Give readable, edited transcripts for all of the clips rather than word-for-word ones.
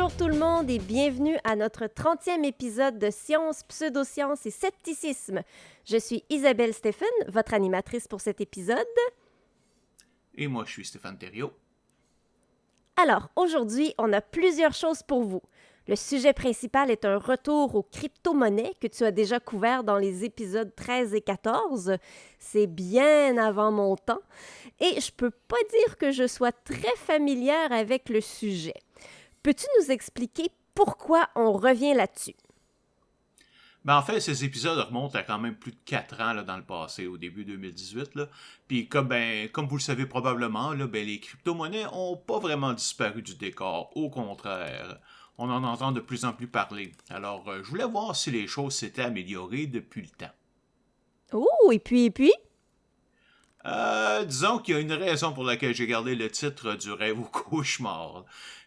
Bonjour tout le monde et bienvenue à notre 30e épisode de Science, Pseudosciences et Scepticisme. Je suis Isabelle Stéphane, votre animatrice pour cet épisode. Et moi, je suis Stéphane Thériault. Alors, aujourd'hui, on a plusieurs choses pour vous. Le sujet principal est un retour aux crypto-monnaies que tu as déjà couvert dans les épisodes 13 et 14. C'est bien avant mon temps. Et je peux pas dire que je sois très familière avec le sujet. Peux-tu nous expliquer pourquoi on revient là-dessus? En fait, ces épisodes remontent à quand même plus de 4 ans là, dans le passé, au début 2018. Là. Puis comme vous le savez probablement, là, les crypto-monnaies n'ont pas vraiment disparu du décor. Au contraire, on en entend de plus en plus parler. Alors, je voulais voir si les choses s'étaient améliorées depuis le temps. Oh, et puis? Disons qu'il y a une raison pour laquelle j'ai gardé le titre du rêve au cauchemar.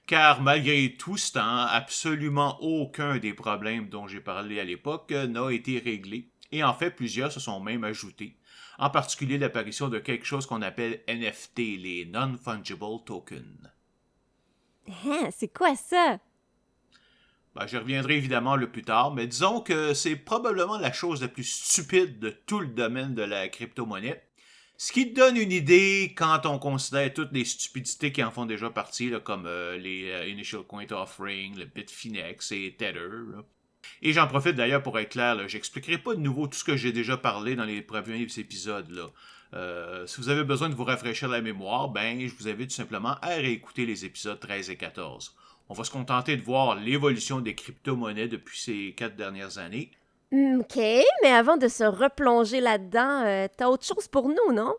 Car malgré tout ce temps, absolument aucun des problèmes dont j'ai parlé à l'époque n'a été réglé. Et en fait, plusieurs se sont même ajoutés. En particulier l'apparition de quelque chose qu'on appelle NFT, les Non-Fungible Tokens. Hein, c'est quoi ça? J'y reviendrai évidemment le plus tard, mais disons que c'est probablement la chose la plus stupide de tout le domaine de la crypto-monnaie. Ce qui te donne une idée quand on considère toutes les stupidités qui en font déjà partie, là, comme les Initial Coin Offering, le Bitfinex et Tether. Là. Et j'en profite d'ailleurs pour être clair, j'expliquerai pas de nouveau tout ce que j'ai déjà parlé dans les premiers épisodes. Là. Si vous avez besoin de vous rafraîchir la mémoire, je vous invite tout simplement à réécouter les épisodes 13 et 14. On va se contenter de voir l'évolution des crypto-monnaies depuis ces 4 dernières années. OK, mais avant de se replonger là-dedans, t'as autre chose pour nous, non?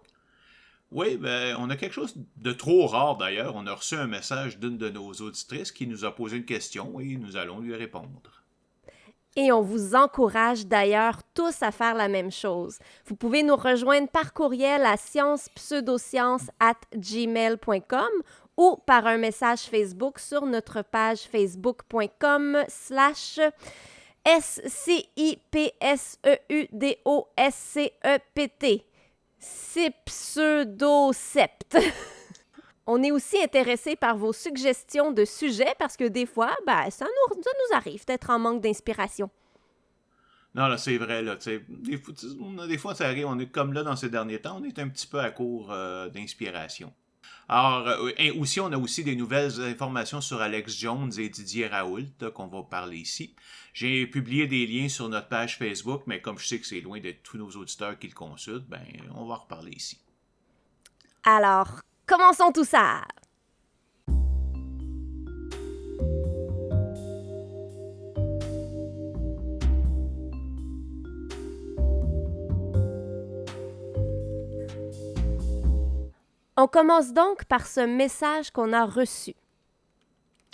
Oui, on a quelque chose de trop rare d'ailleurs. On a reçu un message d'une de nos auditrices qui nous a posé une question et nous allons lui répondre. Et on vous encourage d'ailleurs tous à faire la même chose. Vous pouvez nous rejoindre par courriel à sciencepseudosciences@gmail.com ou par un message Facebook sur notre page facebook.com/SCIPSEUDOSCEPT. C'est pseudocept. On est aussi intéressé par vos suggestions de sujets parce que des fois, ça nous arrive d'être en manque d'inspiration. Non, là, c'est vrai, là, des fois, ça arrive, on est comme là dans ces derniers temps, on est un petit peu à court d'inspiration. Alors, aussi, on a aussi des nouvelles informations sur Alex Jones et Didier Raoult qu'on va parler ici. J'ai publié des liens sur notre page Facebook, mais comme je sais que c'est loin d'être tous nos auditeurs qui le consultent, on va en reparler ici. Alors, commençons tout ça! On commence donc par ce message qu'on a reçu.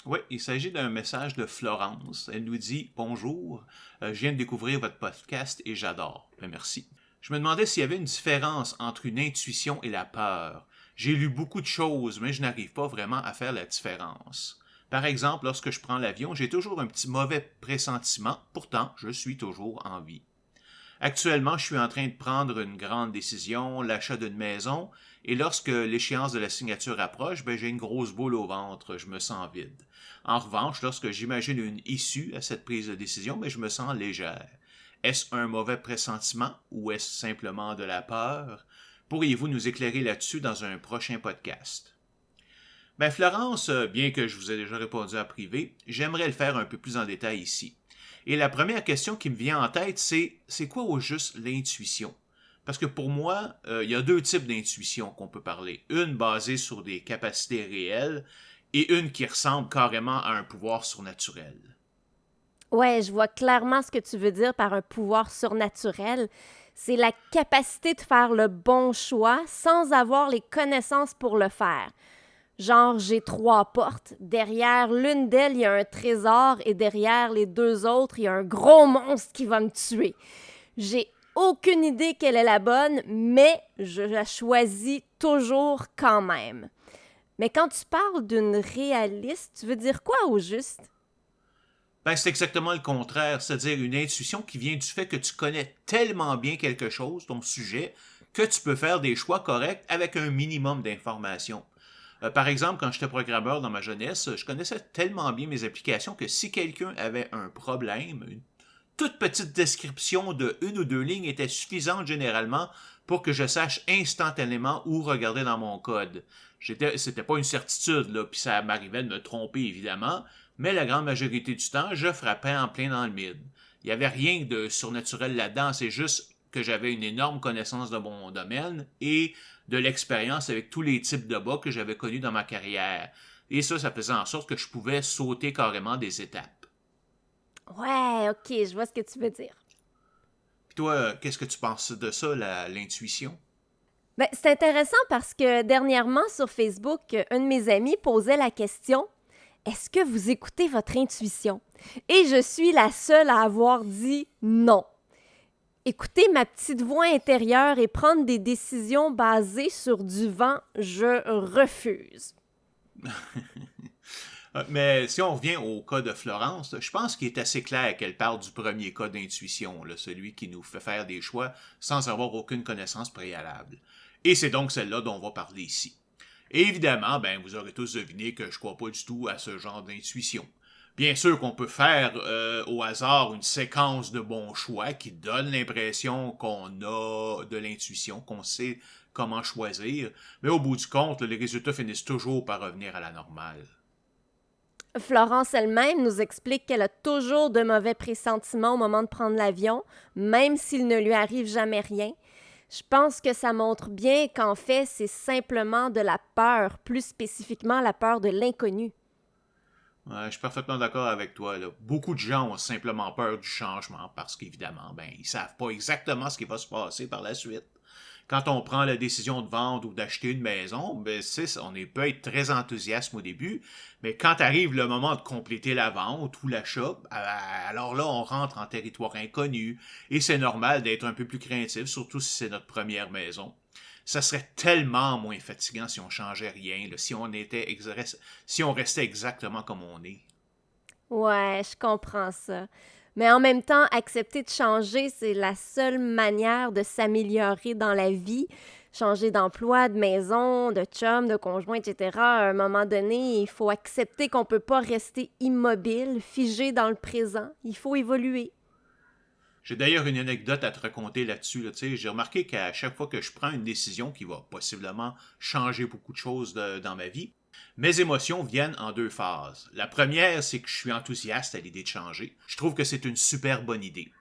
Oui, il s'agit d'un message de Florence. Elle nous dit « Bonjour, je viens de découvrir votre podcast et j'adore. » Merci. Je me demandais s'il y avait une différence entre une intuition et la peur. J'ai lu beaucoup de choses, mais je n'arrive pas vraiment à faire la différence. Par exemple, lorsque je prends l'avion, j'ai toujours un petit mauvais pressentiment, pourtant je suis toujours en vie. Actuellement, je suis en train de prendre une grande décision, l'achat d'une maison, et lorsque l'échéance de la signature approche, j'ai une grosse boule au ventre, je me sens vide. En revanche, lorsque j'imagine une issue à cette prise de décision, je me sens légère. Est-ce un mauvais pressentiment ou est-ce simplement de la peur? Pourriez-vous nous éclairer là-dessus dans un prochain podcast? Florence, bien que je vous ai déjà répondu en privé, j'aimerais le faire un peu plus en détail ici. Et la première question qui me vient en tête, c'est quoi au juste l'intuition? Parce que pour moi, il y a deux types d'intuition qu'on peut parler. Une basée sur des capacités réelles et une qui ressemble carrément à un pouvoir surnaturel. Ouais, je vois clairement ce que tu veux dire par un pouvoir surnaturel. C'est la capacité de faire le bon choix sans avoir les connaissances pour le faire. Genre, j'ai 3 portes. Derrière l'une d'elles, il y a un trésor et derrière les 2 autres, il y a un gros monstre qui va me tuer. J'ai aucune idée quelle est la bonne, mais je la choisis toujours quand même. Mais quand tu parles d'une réaliste, tu veux dire quoi au juste? C'est exactement le contraire, c'est-à-dire une intuition qui vient du fait que tu connais tellement bien quelque chose, ton sujet, que tu peux faire des choix corrects avec un minimum d'informations. Par exemple, quand j'étais programmeur dans ma jeunesse, je connaissais tellement bien mes applications que si quelqu'un avait un problème, une toute petite description de une ou deux lignes était suffisante généralement pour que je sache instantanément où regarder dans mon code. C'était pas une certitude, là, puis ça m'arrivait de me tromper évidemment, mais la grande majorité du temps, je frappais en plein dans le mid. Il n'y avait rien de surnaturel là-dedans, c'est juste que j'avais une énorme connaissance de mon domaine et de l'expérience avec tous les types de bugs que j'avais connus dans ma carrière. Et ça faisait en sorte que je pouvais sauter carrément des étapes. Ouais, ok, je vois ce que tu veux dire. Puis toi, qu'est-ce que tu penses de ça, l'intuition? Ben, c'est intéressant parce que dernièrement sur Facebook, un de mes amis posait la question: est-ce que vous écoutez votre intuition? Et je suis la seule à avoir dit non. Écouter ma petite voix intérieure et prendre des décisions basées sur du vent, je refuse. Mais si on revient au cas de Florence, je pense qu'il est assez clair qu'elle parle du premier cas d'intuition, là, celui qui nous fait faire des choix sans avoir aucune connaissance préalable. Et c'est donc celle-là dont on va parler ici. Et évidemment, ben, vous aurez tous deviné que je ne crois pas du tout à ce genre d'intuition. Bien sûr qu'on peut faire au hasard une séquence de bons choix qui donne l'impression qu'on a de l'intuition, qu'on sait comment choisir, mais au bout du compte, les résultats finissent toujours par revenir à la normale. Florence elle-même nous explique qu'elle a toujours de mauvais pressentiments au moment de prendre l'avion, même s'il ne lui arrive jamais rien. Je pense que ça montre bien qu'en fait, c'est simplement de la peur, plus spécifiquement la peur de l'inconnu. Ouais, je suis parfaitement d'accord avec toi, là. Beaucoup de gens ont simplement peur du changement parce qu'évidemment, ben, ils savent pas exactement ce qui va se passer par la suite. Quand on prend la décision de vendre ou d'acheter une maison, ben, peut être très enthousiaste au début, mais quand arrive le moment de compléter la vente ou l'achat, alors là, on rentre en territoire inconnu et c'est normal d'être un peu plus craintif, surtout si c'est notre première maison. Ça serait tellement moins fatigant si on changeait rien, là, si on restait exactement comme on est. Ouais, je comprends ça. Mais en même temps, accepter de changer, c'est la seule manière de s'améliorer dans la vie. Changer d'emploi, de maison, de chum, de conjoint, etc. À un moment donné, il faut accepter qu'on ne peut pas rester immobile, figé dans le présent. Il faut évoluer. J'ai d'ailleurs une anecdote à te raconter là-dessus. Là, j'ai remarqué qu'à chaque fois que je prends une décision qui va possiblement changer beaucoup de choses dans ma vie, mes émotions viennent en deux phases. La première, c'est que je suis enthousiaste à l'idée de changer. Je trouve que c'est une super bonne idée.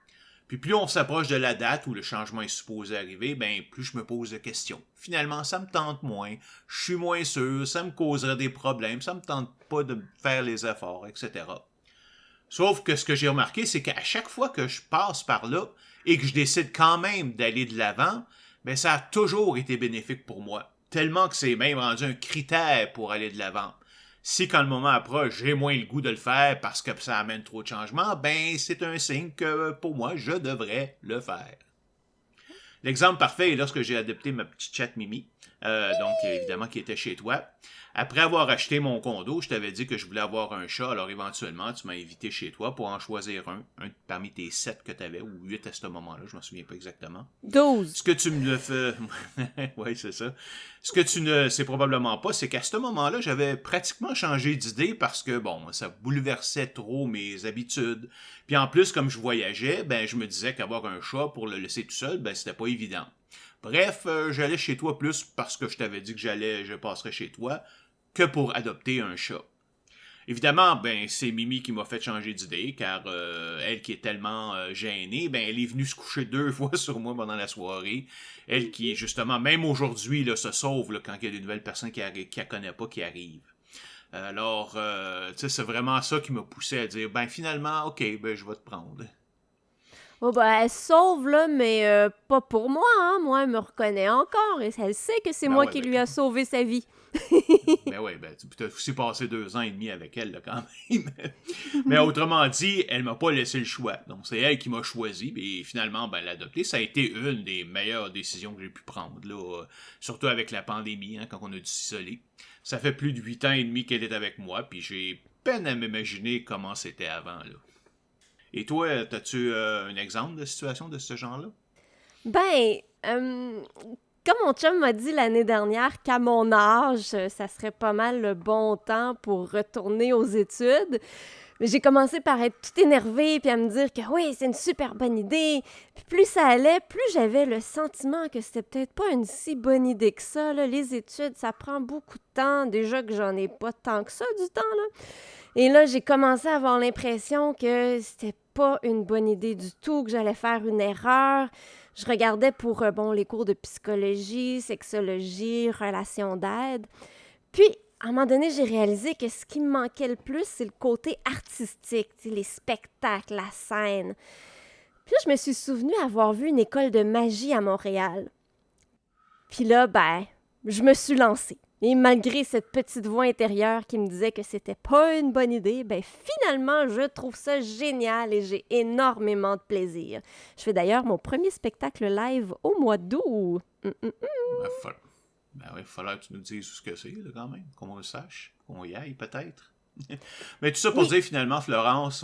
Puis plus on s'approche de la date où le changement est supposé arriver, ben plus je me pose de questions. Finalement, ça me tente moins, je suis moins sûr, ça me causerait des problèmes, ça me tente pas de faire les efforts, etc. Sauf que ce que j'ai remarqué, c'est qu'à chaque fois que je passe par là et que je décide quand même d'aller de l'avant, ben ça a toujours été bénéfique pour moi. Tellement que c'est même rendu un critère pour aller de l'avant. Si quand le moment approche, j'ai moins le goût de le faire parce que ça amène trop de changements, ben c'est un signe que pour moi, je devrais le faire. L'exemple parfait est lorsque j'ai adopté ma petite chatte Mimi, donc évidemment qui était chez toi. Après avoir acheté mon condo, je t'avais dit que je voulais avoir un chat, alors éventuellement, tu m'as invité chez toi pour en choisir un parmi tes 7 que tu avais, ou 8 à ce moment-là, je m'en souviens pas exactement. 12. Ce que tu me le fais... oui, c'est ça. Ce que tu ne sais probablement pas, c'est qu'à ce moment-là, j'avais pratiquement changé d'idée parce que, bon, ça bouleversait trop mes habitudes. Puis en plus, comme je voyageais, ben je me disais qu'avoir un chat pour le laisser tout seul, ben c'était pas évident. Bref, j'allais chez toi plus parce que je t'avais dit que je passerais chez toi, que pour adopter un chat. Évidemment, ben c'est Mimi qui m'a fait changer d'idée, car elle qui est tellement gênée, ben elle est venue se coucher 2 fois sur moi pendant la soirée. Elle qui, justement, même aujourd'hui, là, se sauve là, quand il y a des nouvelles personnes qui la connaissent pas qui arrivent. Alors, tu sais, c'est vraiment ça qui m'a poussé à dire, ben finalement, ok, ben je vais te prendre. Oh ben, elle se sauve, là, mais pas pour moi, hein. Moi, elle me reconnaît encore et elle sait que c'est Ben moi ouais, qui ben lui a sauvé sa vie. Ben oui, ben, tu as aussi passé 2 ans et demi avec elle, là, quand même. Mais autrement dit, elle m'a pas laissé le choix. Donc, c'est elle qui m'a choisi. Et finalement, ben, l'adopter, ça a été une des meilleures décisions que j'ai pu prendre, là. Surtout avec la pandémie, hein, quand on a dû s'isoler. Ça fait plus de 8 ans et demi qu'elle est avec moi, puis j'ai peine à m'imaginer comment c'était avant, là. Et toi, as-tu un exemple de situation de ce genre-là? Ben, comme mon chum m'a dit l'année dernière qu'à mon âge, ça serait pas mal le bon temps pour retourner aux études. Mais j'ai commencé par être toute énervée puis à me dire que oui, c'est une super bonne idée. Puis plus ça allait, plus j'avais le sentiment que c'était peut-être pas une si bonne idée que ça, là. Les études, ça prend beaucoup de temps. Déjà que j'en ai pas tant que ça du temps, là. Et là, j'ai commencé à avoir l'impression que c'était pas une bonne idée du tout, que j'allais faire une erreur. Je regardais pour, les cours de psychologie, sexologie, relations d'aide. Puis, à un moment donné, j'ai réalisé que ce qui me manquait le plus, c'est le côté artistique, les spectacles, la scène. Puis là, je me suis souvenue avoir vu une école de magie à Montréal. Puis là, je me suis lancée. Et malgré cette petite voix intérieure qui me disait que c'était pas une bonne idée, finalement, je trouve ça génial et j'ai énormément de plaisir. Je fais d'ailleurs mon premier spectacle live au mois d'août. Il falloir que tu nous dises ce que c'est, là, quand même, qu'on le sache, qu'on y aille, peut-être. Mais tout ça pour dire, finalement, Florence,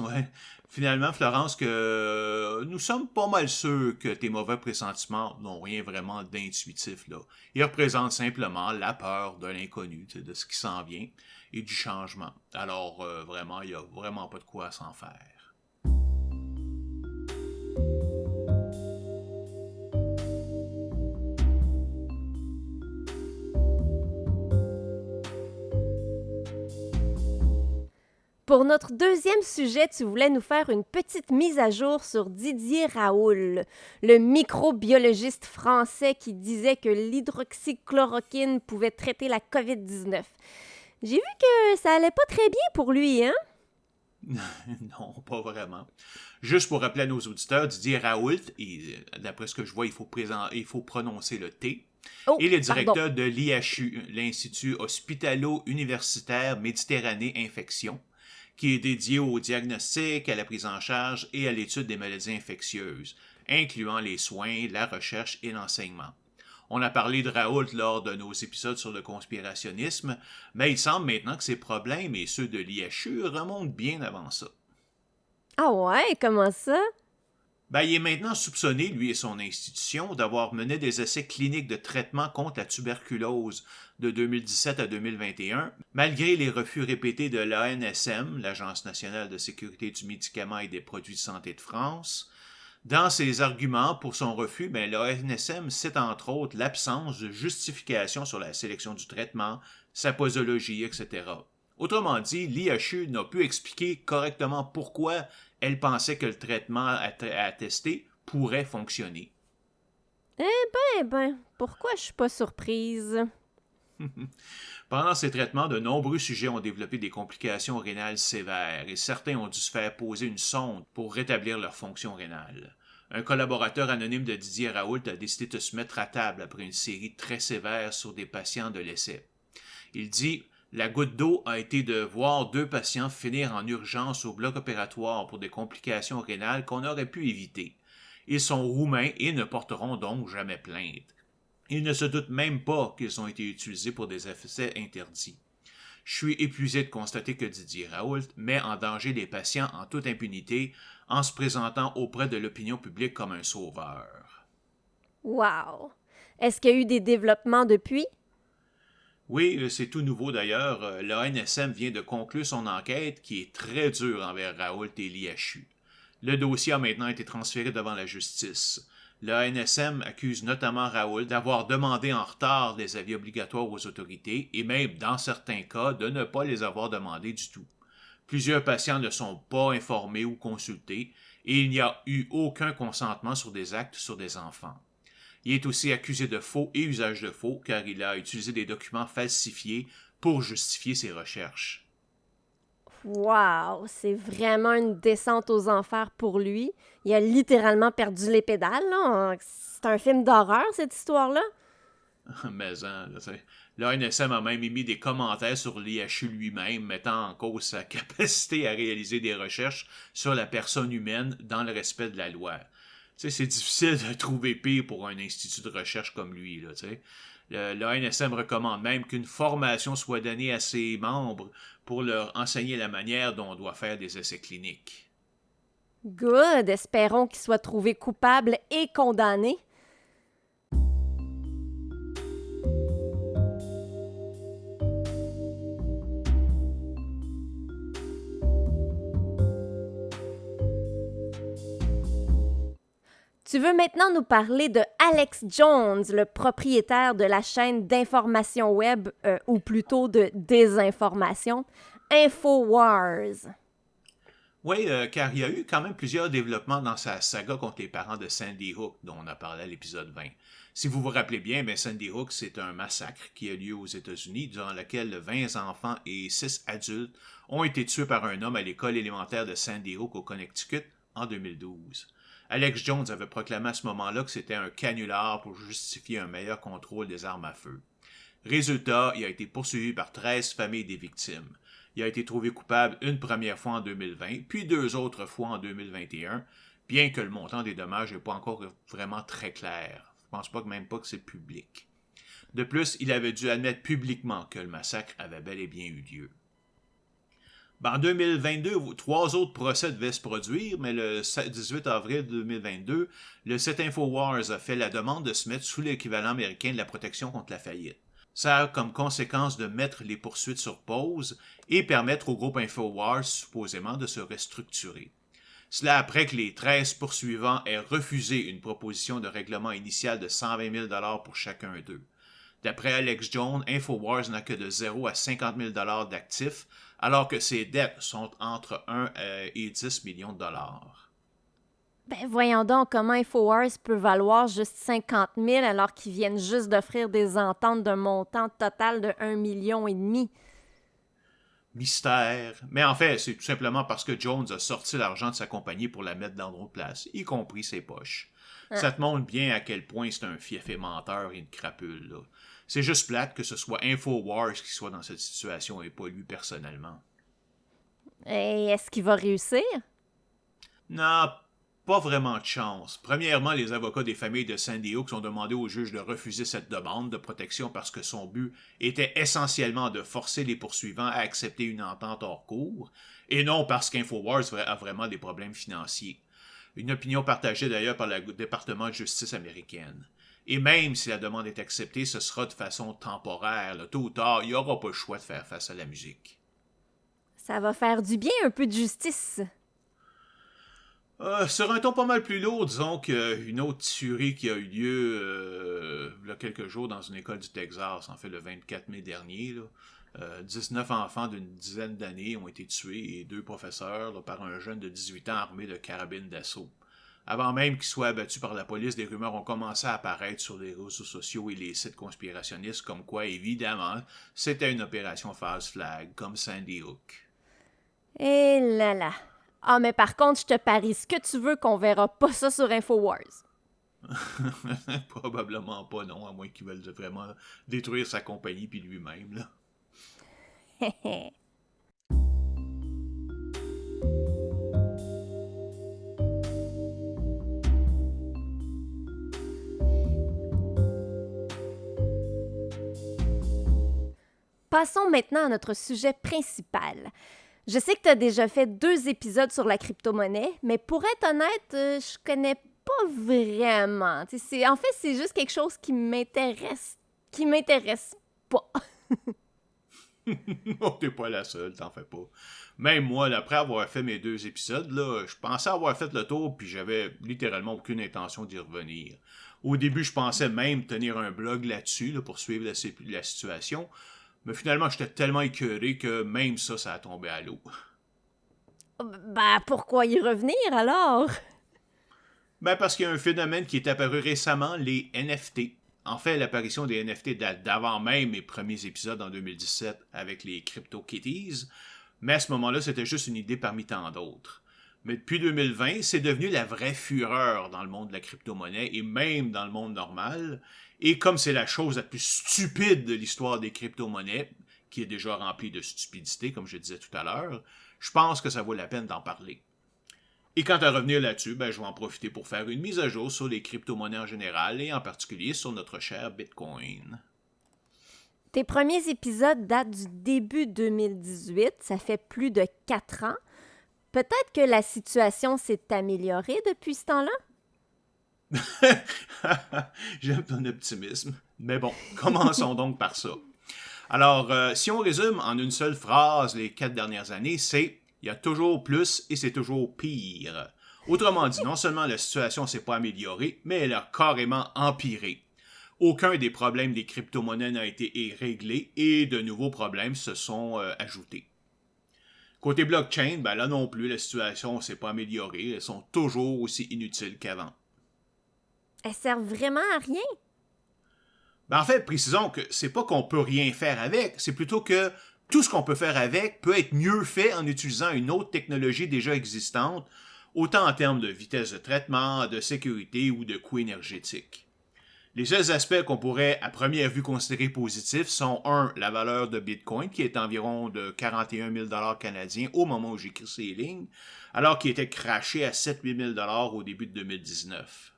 que nous sommes pas mal sûrs que tes mauvais pressentiments n'ont rien vraiment d'intuitif, là. Ils représentent simplement la peur de l'inconnu, de ce qui s'en vient, et du changement. Alors, vraiment, il n'y a vraiment pas de quoi s'en faire. Pour notre deuxième sujet, tu voulais nous faire une petite mise à jour sur Didier Raoult, le microbiologiste français qui disait que l'hydroxychloroquine pouvait traiter la COVID-19. J'ai vu que ça allait pas très bien pour lui, hein? Non, pas vraiment. Juste pour rappeler à nos auditeurs, Didier Raoult, et d'après ce que je vois, il faut prononcer le T. Il est directeur de l'IHU, l'Institut hospitalo-universitaire Méditerranée Infection, qui est dédié au diagnostic, à la prise en charge et à l'étude des maladies infectieuses, incluant les soins, la recherche et l'enseignement. On a parlé de Raoult lors de nos épisodes sur le conspirationnisme, mais il semble maintenant que ses problèmes et ceux de l'IHU remontent bien avant ça. Ah ouais, comment ça? Il est maintenant soupçonné, lui et son institution, d'avoir mené des essais cliniques de traitement contre la tuberculose de 2017 à 2021, malgré les refus répétés de l'ANSM, l'Agence nationale de sécurité du médicament et des produits de santé de France. Dans ses arguments pour son refus, l'ANSM cite entre autres l'absence de justification sur la sélection du traitement, sa posologie, etc. Autrement dit, l'IHU n'a pu expliquer correctement pourquoi elle pensait que le traitement à tester pourrait fonctionner. Pourquoi je suis pas surprise? Pendant ces traitements, de nombreux sujets ont développé des complications rénales sévères et certains ont dû se faire poser une sonde pour rétablir leur fonction rénale. Un collaborateur anonyme de Didier Raoult a décidé de se mettre à table après une série très sévère sur des patients de l'essai. Il dit « La goutte d'eau a été de voir 2 patients finir en urgence au bloc opératoire pour des complications rénales qu'on aurait pu éviter. Ils sont roumains et ne porteront donc jamais plainte. Ils ne se doutent même pas qu'ils ont été utilisés pour des essais interdits. Je suis épuisé de constater que Didier Raoult met en danger les patients en toute impunité en se présentant auprès de l'opinion publique comme un sauveur. » Wow! Est-ce qu'il y a eu des développements depuis? Oui, c'est tout nouveau d'ailleurs. L'ANSM vient de conclure son enquête qui est très dure envers Raoult et l'IHU. Le dossier a maintenant été transféré devant la justice. L'ANSM accuse notamment Raoult d'avoir demandé en retard des avis obligatoires aux autorités et même, dans certains cas, de ne pas les avoir demandés du tout. Plusieurs patients ne sont pas informés ou consultés et il n'y a eu aucun consentement sur des actes sur des enfants. Il est aussi accusé de faux et usage de faux car il a utilisé des documents falsifiés pour justifier ses recherches. Wow! C'est vraiment une descente aux enfers pour lui. Il a littéralement perdu les pédales, là. C'est un film d'horreur, cette histoire-là. Mais l'ANSM a même émis des commentaires sur l'IHU lui-même, mettant en cause sa capacité à réaliser des recherches sur la personne humaine dans le respect de la loi. C'est difficile de trouver pire pour un institut de recherche comme lui. L'ANSM recommande même qu'une formation soit donnée à ses membres pour leur enseigner la manière dont on doit faire des essais cliniques. Good! Espérons qu'il soit trouvé coupable et condamné. Tu veux maintenant nous parler de Alex Jones, le propriétaire de la chaîne d'information web, ou plutôt de désinformation, InfoWars. Oui, car il y a eu quand même plusieurs développements dans sa saga contre les parents de Sandy Hook, dont on a parlé à l'épisode 20. Si vous vous rappelez bien, Sandy Hook, c'est un massacre qui a lieu aux États-Unis, durant lequel 20 enfants et 6 adultes ont été tués par un homme à l'école élémentaire de Sandy Hook au Connecticut en 2012. Alex Jones avait proclamé à ce moment-là que c'était un canular pour justifier un meilleur contrôle des armes à feu. Résultat, il a été poursuivi par 13 familles des victimes. Il a été trouvé coupable une première fois en 2020, puis 2 autres fois en 2021, bien que le montant des dommages n'est pas encore vraiment très clair. Je pense même pas que c'est public. De plus, il avait dû admettre publiquement que le massacre avait bel et bien eu lieu. En 2022, 3 autres procès devaient se produire, mais le 18 avril 2022, le site InfoWars a fait la demande de se mettre sous l'équivalent américain de la protection contre la faillite. Ça a comme conséquence de mettre les poursuites sur pause et permettre au groupe InfoWars supposément de se restructurer. Cela après que les 13 poursuivants aient refusé une proposition de règlement initial de 120 000 $ pour chacun d'eux. D'après Alex Jones, InfoWars n'a que de 0 à 50 000 $ d'actifs, alors que ses dettes sont entre 1 et 10 millions de dollars. Ben voyons donc comment InfoWars peut valoir juste 50 000 alors qu'ils viennent juste d'offrir des ententes d'un montant total de 1,5 million. Mystère. Mais en fait, c'est tout simplement parce que Jones a sorti l'argent de sa compagnie pour la mettre dans d'autres places, y compris ses poches. Ça te montre bien à quel point c'est un fief et menteur et une crapule, là. C'est juste plate que ce soit InfoWars qui soit dans cette situation et pas lui personnellement. Et est-ce qu'il va réussir? Non, pas vraiment de chance. Premièrement, les avocats des familles de Sandy Hook ont demandé au juge de refuser cette demande de protection parce que son but était essentiellement de forcer les poursuivants à accepter une entente hors cours, et non parce qu'InfoWars a vraiment des problèmes financiers. Une opinion partagée d'ailleurs par le département de justice américaine. Et même si la demande est acceptée, ce sera de façon temporaire. Tôt ou tard, il n'y aura pas le choix de faire face à la musique. Ça va faire du bien un peu de justice. Sur un ton pas mal plus lourd, disons qu'une autre tuerie qui a eu lieu il y a quelques jours dans une école du Texas, en fait le 24 mai dernier. 19 enfants d'une dizaine d'années ont été tués et 2 professeurs par un jeune de 18 ans armé de carabine d'assaut. Avant même qu'il soit abattu par la police, des rumeurs ont commencé à apparaître sur les réseaux sociaux et les sites conspirationnistes comme quoi, évidemment, c'était une opération false flag, comme Sandy Hook. Et là là. Ah, mais par contre, je te parie ce que tu veux qu'on verra pas ça sur InfoWars. Probablement pas, non, à moins qu'ils veulent vraiment détruire sa compagnie puis lui-même, là. Passons maintenant à notre sujet principal. Je sais que tu as déjà fait 2 épisodes sur la crypto-monnaie, mais pour être honnête, je connais pas vraiment. En fait, c'est juste quelque chose qui m'intéresse pas. Oh, t'es pas la seule, t'en fais pas. Même moi, après avoir fait mes 2 épisodes, là, je pensais avoir fait le tour, puis j'avais littéralement aucune intention d'y revenir. Au début, je pensais même tenir un blog là-dessus, pour suivre la situation, mais finalement, j'étais tellement écœuré que même ça a tombé à l'eau. Ben, pourquoi y revenir alors? Ben, parce qu'il y a un phénomène qui est apparu récemment, les NFT. En fait, l'apparition des NFT date d'avant même mes premiers épisodes en 2017 avec les CryptoKitties, mais à ce moment-là, c'était juste une idée parmi tant d'autres. Mais depuis 2020, c'est devenu la vraie fureur dans le monde de la crypto-monnaie et même dans le monde normal. Et comme c'est la chose la plus stupide de l'histoire des crypto-monnaies, qui est déjà remplie de stupidité, comme je disais tout à l'heure, je pense que ça vaut la peine d'en parler. Et quant à revenir là-dessus, je vais en profiter pour faire une mise à jour sur les crypto-monnaies en général et en particulier sur notre cher Bitcoin. Tes premiers épisodes datent du début 2018, ça fait plus de 4 ans. Peut-être que la situation s'est améliorée depuis ce temps-là? J'aime ton optimisme. Mais bon, commençons donc par ça. Alors, si on résume en une seule phrase les 4 dernières années, c'est « il y a toujours plus et c'est toujours pire ». Autrement dit, non seulement la situation s'est pas améliorée, mais elle a carrément empiré. Aucun des problèmes des crypto-monnaies n'a été réglé et de nouveaux problèmes se sont ajoutés. Côté blockchain, ben là non plus, la situation ne s'est pas améliorée. Elles sont toujours aussi inutiles qu'avant. Elles servent vraiment à rien? Ben en fait, précisons que c'est pas qu'on peut rien faire avec, c'est plutôt que tout ce qu'on peut faire avec peut être mieux fait en utilisant une autre technologie déjà existante, autant en termes de vitesse de traitement, de sécurité ou de coût énergétique. Les seuls aspects qu'on pourrait à première vue considérer positifs sont 1. La valeur de Bitcoin qui est environ de 41 000 canadiens au moment où j'écris ces lignes, alors qu'il était crashé à 7 000 au début de 2019.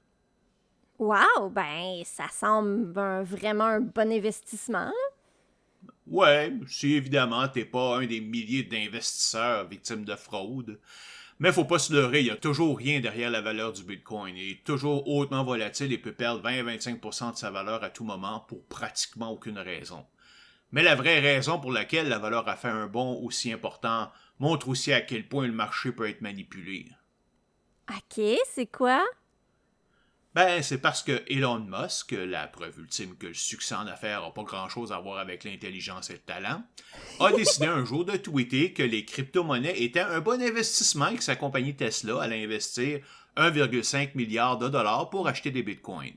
Wow, ben ça semble vraiment un bon investissement. Ouais, si évidemment t'es pas un des milliers d'investisseurs victimes de fraude. Mais faut pas se leurrer, il y a toujours rien derrière la valeur du Bitcoin. Il est toujours hautement volatile et peut perdre 20-25% de sa valeur à tout moment pour pratiquement aucune raison. Mais la vraie raison pour laquelle la valeur a fait un bond aussi important montre aussi à quel point le marché peut être manipulé. OK, c'est quoi? Ben, c'est parce que Elon Musk, la preuve ultime que le succès en affaires n'a pas grand-chose à voir avec l'intelligence et le talent, a décidé un jour de tweeter que les crypto-monnaies étaient un bon investissement et que sa compagnie Tesla allait investir 1,5 milliard de dollars pour acheter des bitcoins.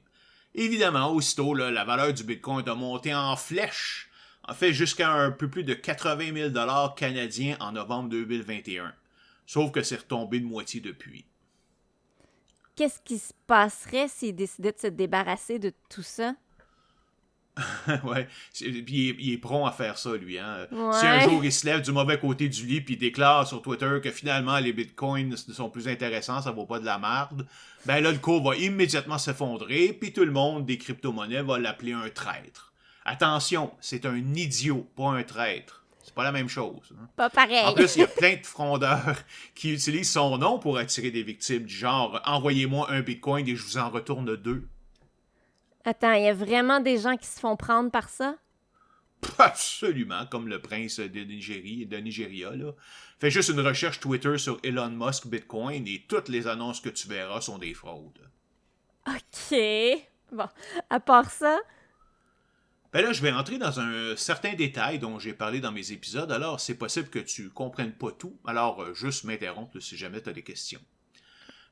Évidemment, aussitôt, là, la valeur du bitcoin a monté en flèche, en fait jusqu'à un peu plus de 80 000 dollars canadiens en novembre 2021. Sauf que c'est retombé de moitié depuis. Qu'est-ce qui se passerait s'il décidait de se débarrasser de tout ça? Ouais, puis il est prompt à faire ça, lui. Hein? Si un Ouais. jour il se lève du mauvais côté du lit puis il déclare sur Twitter que finalement les bitcoins sont plus intéressants, ça vaut pas de la merde, ben là le cours va immédiatement s'effondrer puis tout le monde des crypto-monnaies va l'appeler un traître. Attention, c'est un idiot, pas un traître. C'est pas la même chose. Hein? Pas pareil. En plus, il y a plein de frondeurs qui utilisent son nom pour attirer des victimes, du genre « Envoyez-moi un bitcoin et je vous en retourne 2 ». Attends, il y a vraiment des gens qui se font prendre par ça? Absolument, comme le prince de Nigeria. Là. Fais juste une recherche Twitter sur Elon Musk Bitcoin et toutes les annonces que tu verras sont des fraudes. OK. Bon, à part ça, Ben là, je vais entrer dans un certain détail dont j'ai parlé dans mes épisodes, alors c'est possible que tu comprennes pas tout, alors juste m'interrompre si jamais tu as des questions.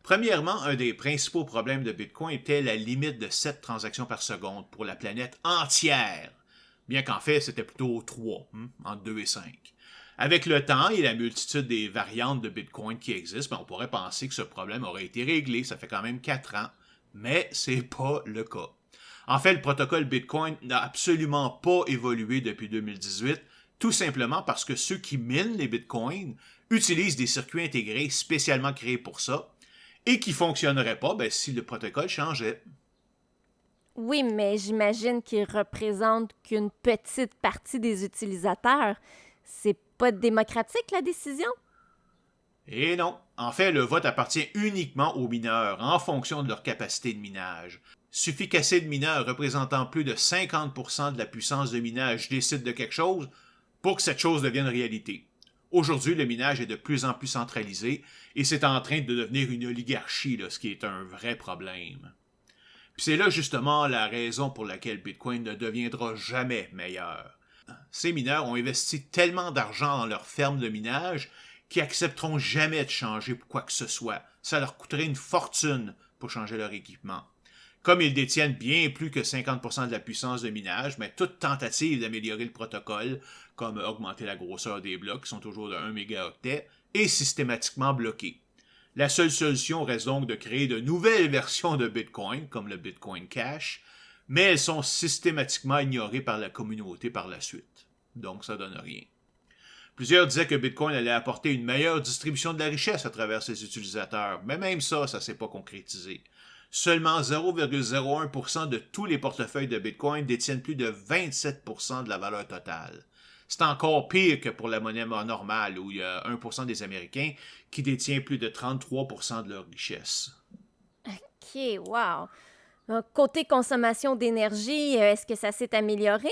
Premièrement, un des principaux problèmes de Bitcoin était la limite de 7 transactions par seconde pour la planète entière. Bien qu'en fait, c'était plutôt 3, entre 2 et 5. Avec le temps et la multitude des variantes de Bitcoin qui existent, ben on pourrait penser que ce problème aurait été réglé, ça fait quand même 4 ans, mais c'est pas le cas. En fait, le protocole Bitcoin n'a absolument pas évolué depuis 2018, tout simplement parce que ceux qui minent les Bitcoins utilisent des circuits intégrés spécialement créés pour ça, et qui ne fonctionneraient pas si le protocole changeait. oui, mais j'imagine qu'il représente qu'une petite partie des utilisateurs. C'est pas démocratique, la décision? Et non, en fait, le vote appartient uniquement aux mineurs en fonction de leur capacité de minage. Suffit qu'assez de mineurs représentant plus de 50% de la puissance de minage décident de quelque chose pour que cette chose devienne réalité. Aujourd'hui, le minage est de plus en plus centralisé et c'est en train de devenir une oligarchie, là, ce qui est un vrai problème. Puis c'est là justement la raison pour laquelle Bitcoin ne deviendra jamais meilleur. Ces mineurs ont investi tellement d'argent dans leurs fermes de minage qu'ils accepteront jamais de changer pour quoi que ce soit. Ça leur coûterait une fortune pour changer leur équipement. Comme ils détiennent bien plus que 50% de la puissance de minage, mais toute tentative d'améliorer le protocole, comme augmenter la grosseur des blocs, qui sont toujours de 1 mégaoctet, est systématiquement bloquée. La seule solution reste donc de créer de nouvelles versions de Bitcoin, comme le Bitcoin Cash, mais elles sont systématiquement ignorées par la communauté par la suite. Donc ça donne rien. Plusieurs disaient que Bitcoin allait apporter une meilleure distribution de la richesse à travers ses utilisateurs, mais même ça ne s'est pas concrétisé. Seulement 0,01% de tous les portefeuilles de Bitcoin détiennent plus de 27% de la valeur totale. C'est encore pire que pour la monnaie normale, où il y a 1% des Américains qui détient plus de 33% de leur richesse. OK, wow. Donc, côté consommation d'énergie, est-ce que ça s'est amélioré?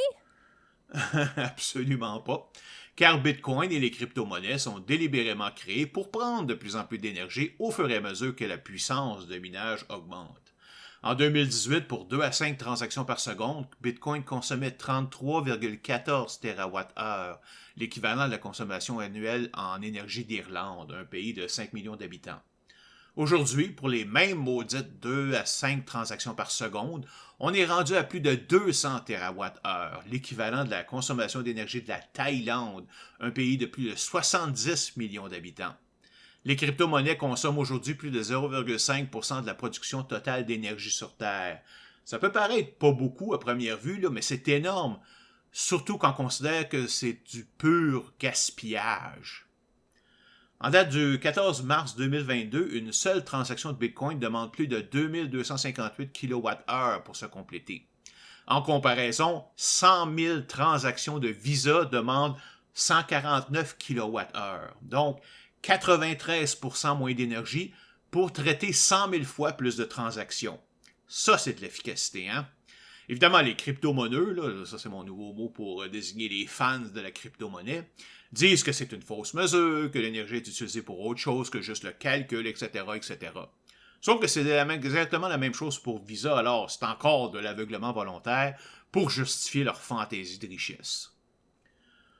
Absolument pas. car Bitcoin et les crypto-monnaies sont délibérément créés pour prendre de plus en plus d'énergie au fur et à mesure que la puissance de minage augmente. En 2018, pour 2 à 5 transactions par seconde, Bitcoin consommait 33,14 TWh, l'équivalent de la consommation annuelle en énergie d'Irlande, un pays de 5 millions d'habitants. Aujourd'hui, pour les mêmes maudites 2 à 5 transactions par seconde, on est rendu à plus de 200 TWh, l'équivalent de la consommation d'énergie de la Thaïlande, un pays de plus de 70 millions d'habitants. Les crypto-monnaies consomment aujourd'hui plus de 0,5% de la production totale d'énergie sur Terre. Ça peut paraître pas beaucoup à première vue, là, mais c'est énorme, surtout quand on considère que c'est du pur gaspillage. En date du 14 mars 2022, une seule transaction de Bitcoin demande plus de 2258 kWh pour se compléter. En comparaison, 100 000 transactions de Visa demandent 149 kWh. Donc, 93% moins d'énergie pour traiter 100 000 fois plus de transactions. Ça, c'est de l'efficacité, hein? Évidemment, les crypto-monnaies, là, ça c'est mon nouveau mot pour désigner les fans de la crypto-monnaie, disent que c'est une fausse mesure, que l'énergie est utilisée pour autre chose que juste le calcul, etc., etc. Sauf que c'est exactement la même chose pour Visa, alors c'est encore de l'aveuglement volontaire pour justifier leur fantaisie de richesse.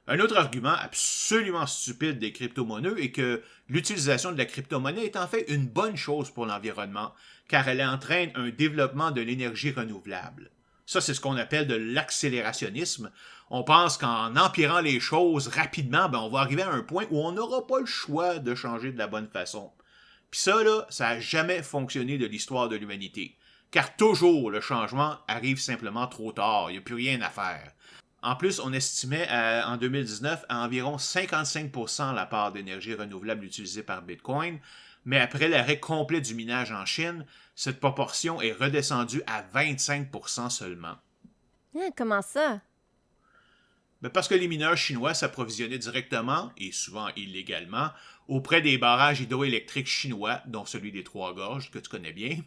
Un autre argument absolument stupide des crypto-monnaies est que l'utilisation de la crypto-monnaie est en fait une bonne chose pour l'environnement, car elle entraîne un développement de l'énergie renouvelable. Ça, c'est ce qu'on appelle de l'accélérationnisme. On pense qu'en empirant les choses rapidement, on va arriver à un point où on n'aura pas le choix de changer de la bonne façon. Puis ça, là, ça n'a jamais fonctionné de l'histoire de l'humanité. Car toujours, le changement arrive simplement trop tard, il n'y a plus rien à faire. En plus, on estimait en 2019 à environ 55% la part d'énergie renouvelable utilisée par Bitcoin, mais après l'arrêt complet du minage en Chine, cette proportion est redescendue à 25% seulement. Comment ça? Parce que les mineurs chinois s'approvisionnaient directement, et souvent illégalement, auprès des barrages hydroélectriques chinois, dont celui des Trois-Gorges, que tu connais bien,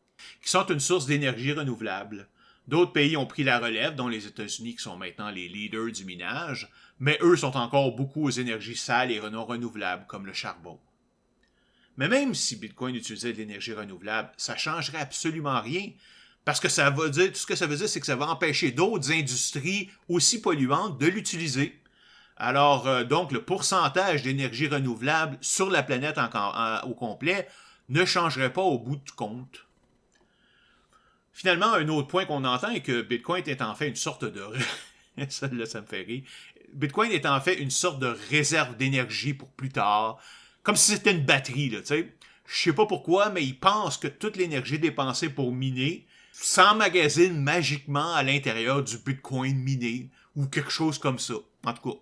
qui sont une source d'énergie renouvelable. D'autres pays ont pris la relève, dont les États-Unis qui sont maintenant les leaders du minage, mais eux sont encore beaucoup aux énergies sales et non renouvelables, comme le charbon. Mais même si Bitcoin utilisait de l'énergie renouvelable, ça ne changerait absolument rien, parce que ça veut dire, tout ce que ça veut dire, c'est que ça va empêcher d'autres industries aussi polluantes de l'utiliser. Alors, donc, le pourcentage d'énergie renouvelable sur la planète au complet ne changerait pas au bout du compte. Finalement, un autre point qu'on entend est que Bitcoin est en fait une sorte de... ça me fait rire. Bitcoin est en fait une sorte de réserve d'énergie pour plus tard. Comme si c'était une batterie, là, tu sais. Je sais pas pourquoi, mais ils pensent que toute l'énergie dépensée pour miner s'emmagasine magiquement à l'intérieur du Bitcoin miné, ou quelque chose comme ça. En tout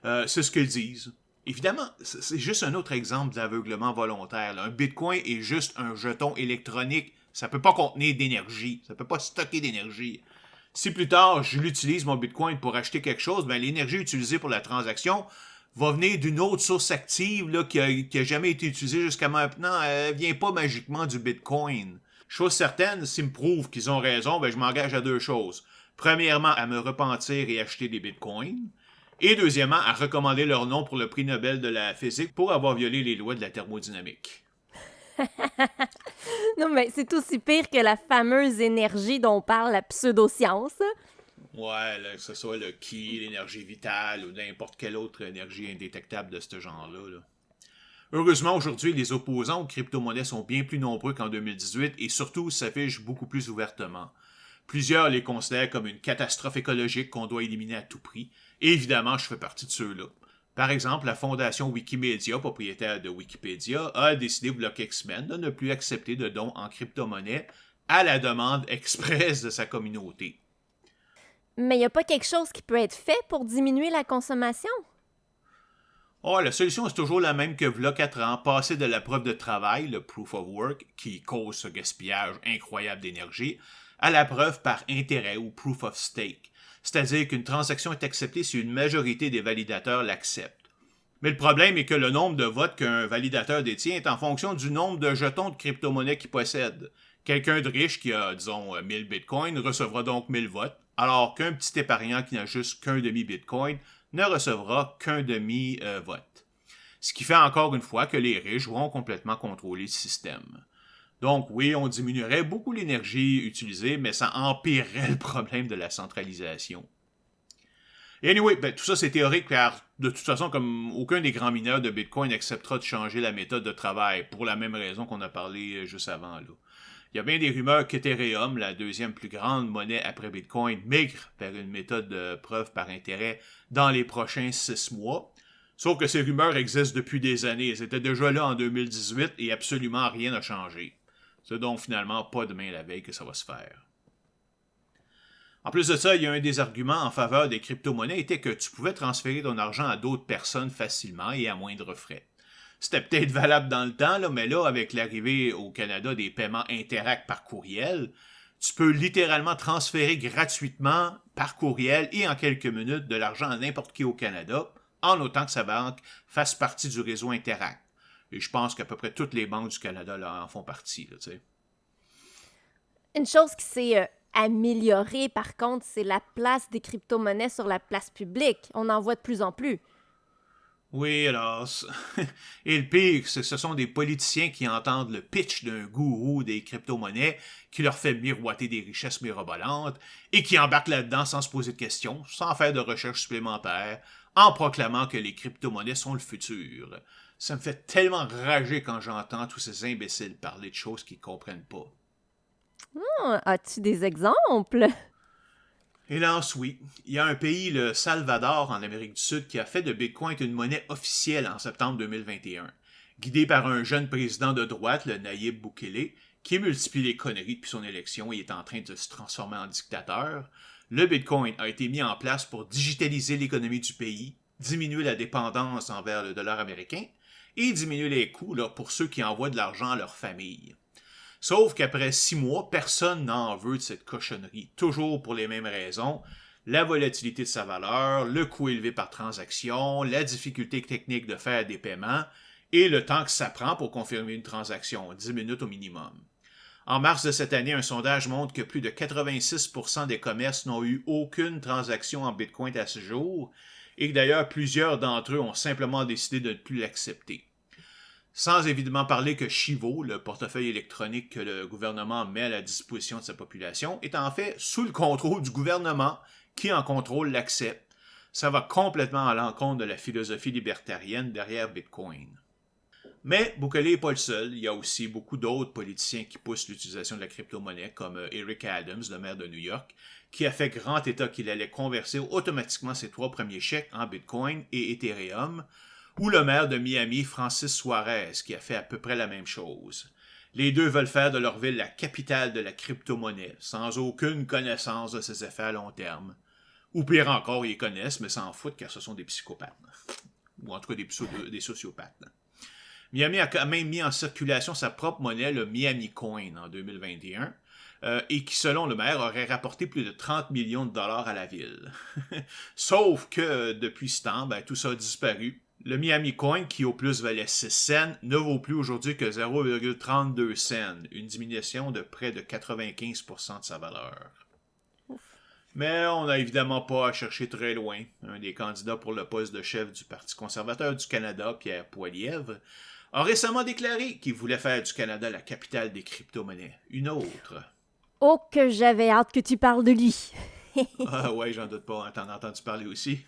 cas, c'est ce qu'ils disent. Évidemment, c'est juste un autre exemple d'aveuglement volontaire, là. Un Bitcoin est juste un jeton électronique. Ça ne peut pas contenir d'énergie. Ça ne peut pas stocker d'énergie. Si plus tard, je l'utilise, mon Bitcoin, pour acheter quelque chose, l'énergie utilisée pour la transaction va venir d'une autre source active là, qui a jamais été utilisée jusqu'à maintenant. Elle ne vient pas magiquement du Bitcoin. Chose certaine, s'ils me prouvent qu'ils ont raison, je m'engage à deux choses. Premièrement, à me repentir et acheter des Bitcoins. Et deuxièmement, à recommander leur nom pour le prix Nobel de la physique pour avoir violé les lois de la thermodynamique. Non, mais c'est aussi pire que la fameuse énergie dont parle la pseudo-science. Ouais, là, que ce soit le ki, l'énergie vitale ou n'importe quelle autre énergie indétectable de ce genre-là. Là. Heureusement, aujourd'hui, les opposants aux crypto-monnaies sont bien plus nombreux qu'en 2018 et surtout s'affichent beaucoup plus ouvertement. Plusieurs les considèrent comme une catastrophe écologique qu'on doit éliminer à tout prix. Et évidemment, je fais partie de ceux-là. Par exemple, la fondation Wikimedia, propriétaire de Wikipédia, a décidé il y a quelques semaines de ne plus accepter de dons en crypto-monnaie à la demande expresse de sa communauté. Mais il n'y a pas quelque chose qui peut être fait pour diminuer la consommation? Oh, la solution est toujours la même que v'là 4 ans, passer de la preuve de travail, le proof of work, qui cause ce gaspillage incroyable d'énergie, à la preuve par intérêt ou proof of stake. C'est-à-dire qu'une transaction est acceptée si une majorité des validateurs l'acceptent. Mais le problème est que le nombre de votes qu'un validateur détient est en fonction du nombre de jetons de crypto-monnaie qu'il possède. Quelqu'un de riche qui a, disons, 1000 bitcoins recevra donc 1000 votes, alors qu'un petit épargnant qui n'a juste qu'un demi-bitcoin ne recevra qu'un demi-vote. Ce qui fait encore une fois que les riches vont complètement contrôler le système. Donc oui, on diminuerait beaucoup l'énergie utilisée, mais ça empirerait le problème de la centralisation. Et anyway, tout ça c'est théorique car de toute façon, comme aucun des grands mineurs de Bitcoin n'acceptera de changer la méthode de travail pour la même raison qu'on a parlé juste avant. Là. Il y a bien des rumeurs qu'Ethereum, la deuxième plus grande monnaie après Bitcoin, migre vers une méthode de preuve par intérêt dans les prochains 6 mois. Sauf que ces rumeurs existent depuis des années. Elles étaient déjà là en 2018 et absolument rien n'a changé. C'est donc finalement pas demain la veille que ça va se faire. En plus de ça, il y a un des arguments en faveur des crypto-monnaies était que tu pouvais transférer ton argent à d'autres personnes facilement et à moindre frais. C'était peut-être valable dans le temps, là, mais là, avec l'arrivée au Canada des paiements Interac par courriel, tu peux littéralement transférer gratuitement par courriel et en quelques minutes de l'argent à n'importe qui au Canada, en autant que sa banque fasse partie du réseau Interac. Et je pense qu'à peu près toutes les banques du Canada là, en font partie. Là, tu sais. Une chose qui s'est améliorée, par contre, c'est la place des crypto-monnaies sur la place publique. On en voit de plus en plus. Oui, alors... Et le pire, c'est que ce sont des politiciens qui entendent le pitch d'un gourou des crypto-monnaies qui leur fait miroiter des richesses mirobolantes et qui embarquent là-dedans sans se poser de questions, sans faire de recherche supplémentaire, en proclamant que les crypto-monnaies sont le futur. Ça me fait tellement rager quand j'entends tous ces imbéciles parler de choses qu'ils ne comprennent pas. As-tu des exemples? Hélas, oui. Il y a un pays, le Salvador, en Amérique du Sud, qui a fait de Bitcoin une monnaie officielle en septembre 2021. Guidé par un jeune président de droite, le Nayib Bukele, qui multiplie les conneries depuis son élection et est en train de se transformer en dictateur, le Bitcoin a été mis en place pour digitaliser l'économie du pays, diminuer la dépendance envers le dollar américain et diminuer les coûts pour ceux qui envoient de l'argent à leur famille. Sauf qu'après 6 mois, personne n'en veut de cette cochonnerie, toujours pour les mêmes raisons. La volatilité de sa valeur, le coût élevé par transaction, la difficulté technique de faire des paiements et le temps que ça prend pour confirmer une transaction, 10 minutes au minimum. En mars de cette année, un sondage montre que plus de 86% des commerces n'ont eu aucune transaction en Bitcoin à ce jour et que d'ailleurs plusieurs d'entre eux ont simplement décidé de ne plus l'accepter. Sans évidemment parler que Chivo, le portefeuille électronique que le gouvernement met à la disposition de sa population, est en fait sous le contrôle du gouvernement qui en contrôle l'accès. Ça va complètement à l'encontre de la philosophie libertarienne derrière Bitcoin. Mais Bukele n'est pas le seul. Il y a aussi beaucoup d'autres politiciens qui poussent l'utilisation de la crypto-monnaie, comme Eric Adams, le maire de New York, qui a fait grand état qu'il allait convertir automatiquement ses 3 premiers chèques en Bitcoin et Ethereum, ou le maire de Miami, Francis Suarez, qui a fait à peu près la même chose. Les deux veulent faire de leur ville la capitale de la crypto-monnaie, sans aucune connaissance de ses effets à long terme. Ou pire encore, ils les connaissent, mais s'en foutent car ce sont des psychopathes. Ou en tout cas des sociopathes. Miami a quand même mis en circulation sa propre monnaie, le Miami Coin, en 2021, et qui, selon le maire, aurait rapporté plus de 30 millions de dollars à la ville. Sauf que, depuis ce temps, tout ça a disparu. Le Miami Coin, qui au plus valait 6 cents, ne vaut plus aujourd'hui que 0,32 cents, une diminution de près de 95% de sa valeur. Mais on n'a évidemment pas à chercher très loin. Un des candidats pour le poste de chef du Parti conservateur du Canada, Pierre Poilievre, a récemment déclaré qu'il voulait faire du Canada la capitale des crypto-monnaies. Une autre. Oh, que j'avais hâte que tu parles de lui. Ah ouais, j'en doute pas, t'en as entendu parler aussi.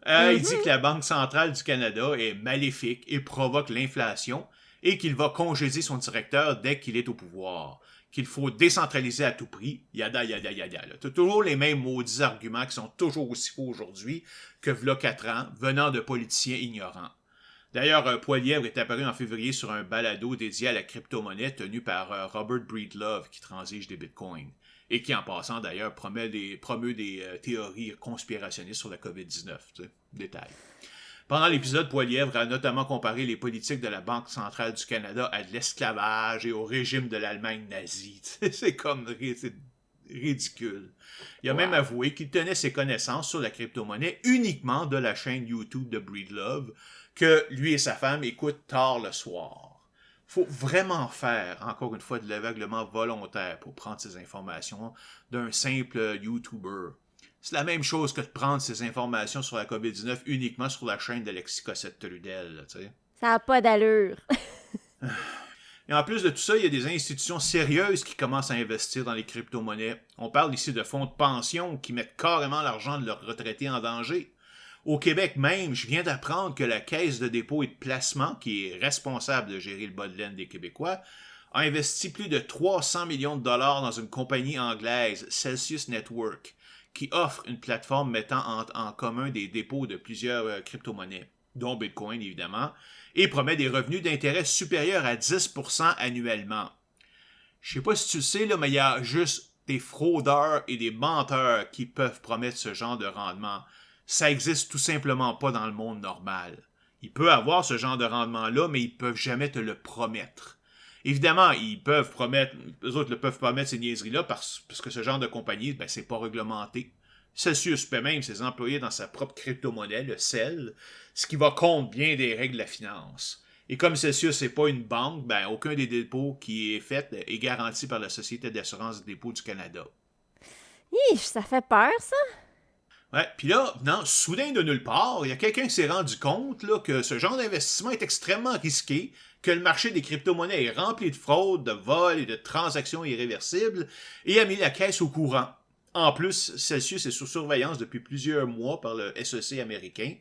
Il dit que la Banque centrale du Canada est maléfique et provoque l'inflation et qu'il va congédier son directeur dès qu'il est au pouvoir. Qu'il faut décentraliser à tout prix, yada. T'as toujours les mêmes maudits arguments qui sont toujours aussi faux aujourd'hui que v'là 4 ans, venant de politiciens ignorants. D'ailleurs, Poilievre est apparu en février sur un balado dédié à la crypto-monnaie tenu par Robert Breedlove qui transige des bitcoins. Et qui, en passant d'ailleurs, promeut des théories conspirationnistes sur la COVID-19. Détail. Pendant l'épisode, Poilievre a notamment comparé les politiques de la Banque centrale du Canada à de l'esclavage et au régime de l'Allemagne nazie. C'est ridicule. Il a même avoué qu'il tenait ses connaissances sur la crypto-monnaie uniquement de la chaîne YouTube de Breedlove que lui et sa femme écoutent tard le soir. Faut vraiment faire, encore une fois, de l'aveuglement volontaire pour prendre ces informations d'un simple YouTuber. C'est la même chose que de prendre ces informations sur la COVID-19 uniquement sur la chaîne d'Alexis Cossette-Trudel, là, tu sais. Ça n'a pas d'allure. Et en plus de tout ça, il y a des institutions sérieuses qui commencent à investir dans les crypto-monnaies. On parle ici de fonds de pension qui mettent carrément l'argent de leurs retraités en danger. Au Québec même, je viens d'apprendre que la Caisse de dépôt et de placement, qui est responsable de gérer le bas de laine des Québécois, a investi plus de 300 millions de dollars dans une compagnie anglaise, Celsius Network, qui offre une plateforme mettant en commun des dépôts de plusieurs crypto-monnaies, dont Bitcoin évidemment, et promet des revenus d'intérêt supérieurs à 10% annuellement. Je sais pas si tu le sais, là, mais il y a juste des fraudeurs et des menteurs qui peuvent promettre ce genre de rendement. Ça existe tout simplement pas dans le monde normal. Il peut avoir ce genre de rendement-là, mais ils peuvent jamais te le promettre. Évidemment, ils peuvent promettre, eux autres ne peuvent promettre ces niaiseries-là parce que ce genre de compagnie, ben, c'est pas réglementé. Celsius paie même ses employés dans sa propre crypto-monnaie, le CEL, ce qui va contre bien des règles de la finance. Et comme Celsius n'est pas une banque, ben, aucun des dépôts qui est fait est garanti par la Société d'assurance des dépôts du Canada. Ça fait peur, ça? Ouais, puis là, non, soudain de nulle part, il y a quelqu'un qui s'est rendu compte là, que ce genre d'investissement est extrêmement risqué, que le marché des crypto-monnaies est rempli de fraudes, de vols et de transactions irréversibles, et a mis la caisse au courant. En plus, Celsius est sous surveillance depuis plusieurs mois par le SEC américain.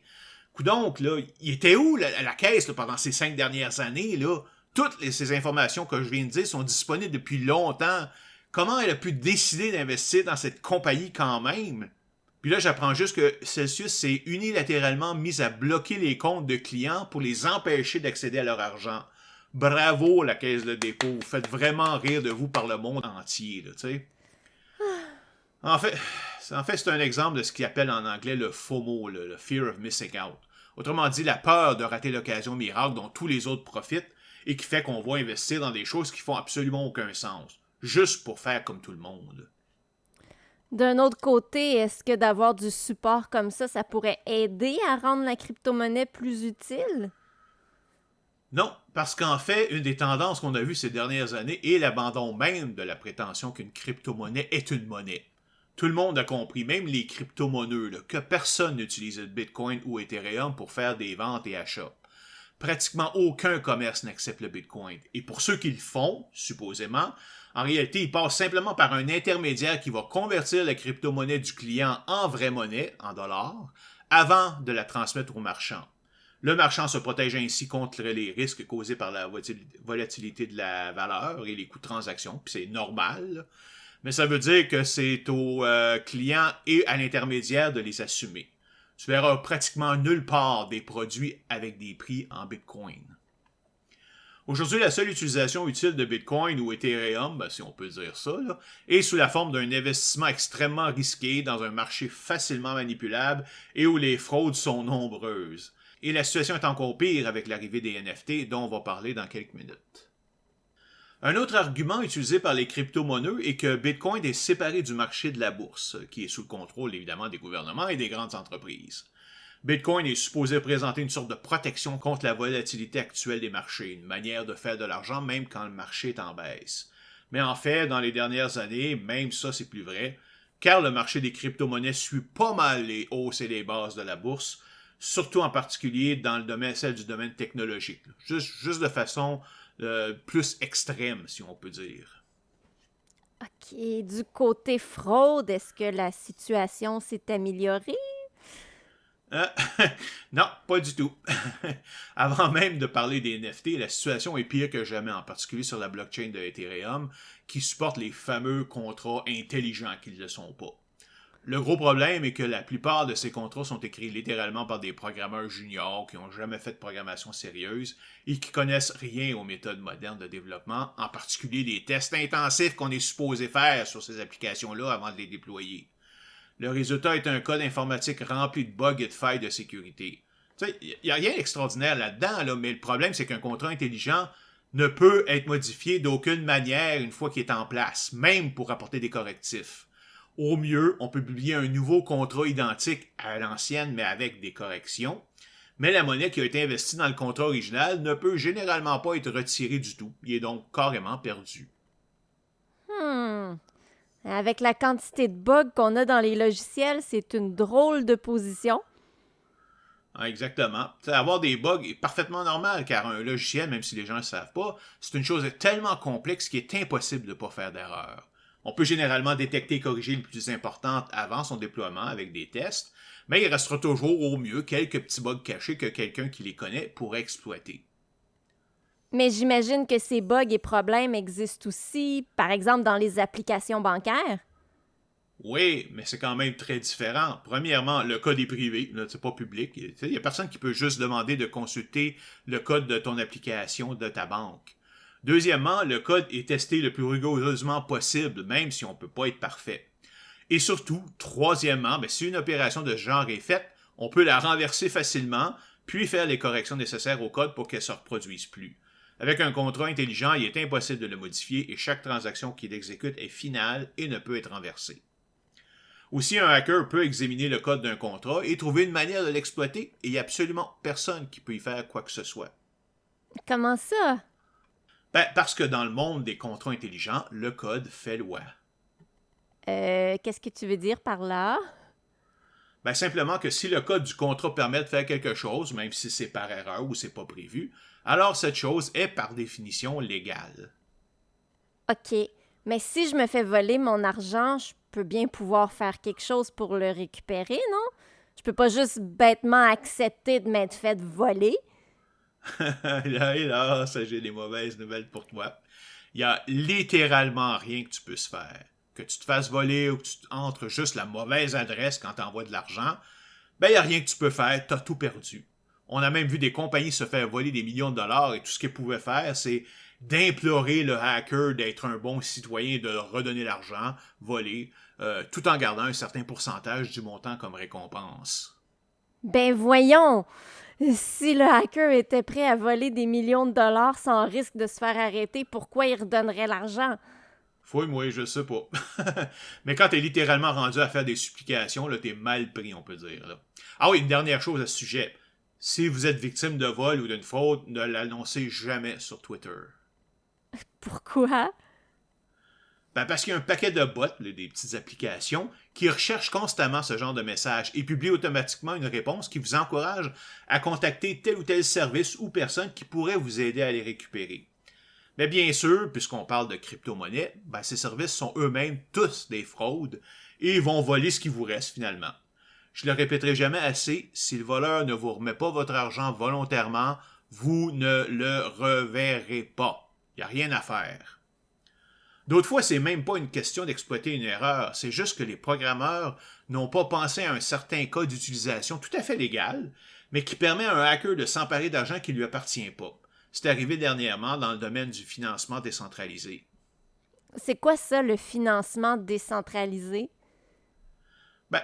Donc, là, il était où la caisse là, pendant ces 5 dernières années? Là? Ces informations que je viens de dire sont disponibles depuis longtemps. Comment elle a pu décider d'investir dans cette compagnie quand même? Puis là, j'apprends juste que Celsius s'est unilatéralement mis à bloquer les comptes de clients pour les empêcher d'accéder à leur argent. Bravo, la Caisse de dépôt. Vous faites vraiment rire de vous par le monde entier, là, tu sais. En fait, c'est un exemple de ce qu'ils appellent en anglais le FOMO, le Fear of Missing Out. Autrement dit, la peur de rater l'occasion miracle dont tous les autres profitent et qui fait qu'on va investir dans des choses qui font absolument aucun sens, juste pour faire comme tout le monde. D'un autre côté, est-ce que d'avoir du support comme ça pourrait aider à rendre la crypto-monnaie plus utile? Non, parce qu'en fait, une des tendances qu'on a vues ces dernières années est l'abandon même de la prétention qu'une crypto-monnaie est une monnaie. Tout le monde a compris, même les crypto-monneux, que personne n'utilise le Bitcoin ou Ethereum pour faire des ventes et achats. Pratiquement aucun commerce n'accepte le Bitcoin. Et pour ceux qui le font, supposément, en réalité, ils passent simplement par un intermédiaire qui va convertir la crypto-monnaie du client en vraie monnaie, en dollars, avant de la transmettre au marchand. Le marchand se protège ainsi contre les risques causés par la volatilité de la valeur et les coûts de transaction, puis c'est normal. Mais ça veut dire que c'est au client et à l'intermédiaire de les assumer. Tu verras pratiquement nulle part des produits avec des prix en Bitcoin. Aujourd'hui, la seule utilisation utile de Bitcoin ou Ethereum, si on peut dire ça, là, est sous la forme d'un investissement extrêmement risqué dans un marché facilement manipulable et où les fraudes sont nombreuses. Et la situation est encore pire avec l'arrivée des NFT dont on va parler dans quelques minutes. Un autre argument utilisé par les crypto-monnaies est que Bitcoin est séparé du marché de la bourse, qui est sous le contrôle évidemment des gouvernements et des grandes entreprises. Bitcoin est supposé présenter une sorte de protection contre la volatilité actuelle des marchés, une manière de faire de l'argent même quand le marché est en baisse. Mais en fait, dans les dernières années, même ça c'est plus vrai, car le marché des crypto-monnaies suit pas mal les hausses et les basses de la bourse, surtout en particulier dans le domaine, celle du domaine technologique. Juste de façon plus extrême, si on peut dire. OK. Du côté fraude, est-ce que la situation s'est améliorée? Non, pas du tout. Avant même de parler des NFT, la situation est pire que jamais, en particulier sur la blockchain de Ethereum, qui supporte les fameux contrats intelligents qui ne le sont pas. Le gros problème est que la plupart de ces contrats sont écrits littéralement par des programmeurs juniors qui n'ont jamais fait de programmation sérieuse et qui connaissent rien aux méthodes modernes de développement, en particulier les tests intensifs qu'on est supposé faire sur ces applications-là avant de les déployer. Le résultat est un code informatique rempli de bugs et de failles de sécurité. Il n'y a rien d'extraordinaire là-dedans, là, mais le problème, c'est qu'un contrat intelligent ne peut être modifié d'aucune manière une fois qu'il est en place, même pour apporter des correctifs. Au mieux, on peut publier un nouveau contrat identique à l'ancienne, mais avec des corrections. Mais la monnaie qui a été investie dans le contrat original ne peut généralement pas être retirée du tout. Il est donc carrément perdu. Avec la quantité de bugs qu'on a dans les logiciels, c'est une drôle de position. Ah, exactement. T'sais, avoir des bugs est parfaitement normal, car un logiciel, même si les gens ne le savent pas, c'est une chose tellement complexe qu'il est impossible de ne pas faire d'erreur. On peut généralement détecter et corriger les plus importantes avant son déploiement avec des tests, mais il restera toujours au mieux quelques petits bugs cachés que quelqu'un qui les connaît pourrait exploiter. Mais j'imagine que ces bugs et problèmes existent aussi, par exemple, dans les applications bancaires. Oui, mais c'est quand même très différent. Premièrement, le code est privé, là, c'est pas public. Il n'y a personne qui peut juste demander de consulter le code de ton application de ta banque. Deuxièmement, le code est testé le plus rigoureusement possible, même si on ne peut pas être parfait. Et surtout, troisièmement, si une opération de ce genre est faite, on peut la renverser facilement, puis faire les corrections nécessaires au code pour qu'elle ne se reproduise plus. Avec un contrat intelligent, il est impossible de le modifier et chaque transaction qu'il exécute est finale et ne peut être renversée. Aussi, un hacker peut examiner le code d'un contrat et trouver une manière de l'exploiter et il n'y a absolument personne qui peut y faire quoi que ce soit. Comment ça? Parce que dans le monde des contrats intelligents, le code fait loi. Qu'est-ce que tu veux dire par là? Simplement que si le code du contrat permet de faire quelque chose, même si c'est par erreur ou c'est pas prévu, alors cette chose est par définition légale. OK. Mais si je me fais voler mon argent, je peux bien pouvoir faire quelque chose pour le récupérer, non? Je peux pas juste bêtement accepter de m'être fait voler. Là, ça j'ai des mauvaises nouvelles pour toi. Il y a littéralement rien que tu puisses faire. Que tu te fasses voler ou que tu entres juste la mauvaise adresse quand tu envoies de l'argent, il n'y a rien que tu peux faire, tu as tout perdu. On a même vu des compagnies se faire voler des millions de dollars et tout ce qu'elles pouvaient faire, c'est d'implorer le hacker d'être un bon citoyen et de leur redonner l'argent volé, tout en gardant un certain pourcentage du montant comme récompense. Ben voyons! Si le hacker était prêt à voler des millions de dollars sans risque de se faire arrêter, pourquoi il redonnerait l'argent? Fouille-moi, je sais pas. Mais quand t'es littéralement rendu à faire des supplications, là, t'es mal pris, on peut dire. Là. Ah oui, une dernière chose à ce sujet. Si vous êtes victime de vol ou d'une fraude, ne l'annoncez jamais sur Twitter. Pourquoi? Parce qu'il y a un paquet de bots, là, des petites applications, qui recherchent constamment ce genre de messages et publient automatiquement une réponse qui vous encourage à contacter tel ou tel service ou personne qui pourrait vous aider à les récupérer. Mais bien sûr, puisqu'on parle de crypto-monnaie, ces services sont eux-mêmes tous des fraudes et ils vont voler ce qui vous reste finalement. Je le répéterai jamais assez, si le voleur ne vous remet pas votre argent volontairement, vous ne le reverrez pas. Il n'y a rien à faire. D'autres fois, c'est même pas une question d'exploiter une erreur, c'est juste que les programmeurs n'ont pas pensé à un certain cas d'utilisation tout à fait légal, mais qui permet à un hacker de s'emparer d'argent qui ne lui appartient pas. C'est arrivé dernièrement dans le domaine du financement décentralisé. C'est quoi ça, le financement décentralisé?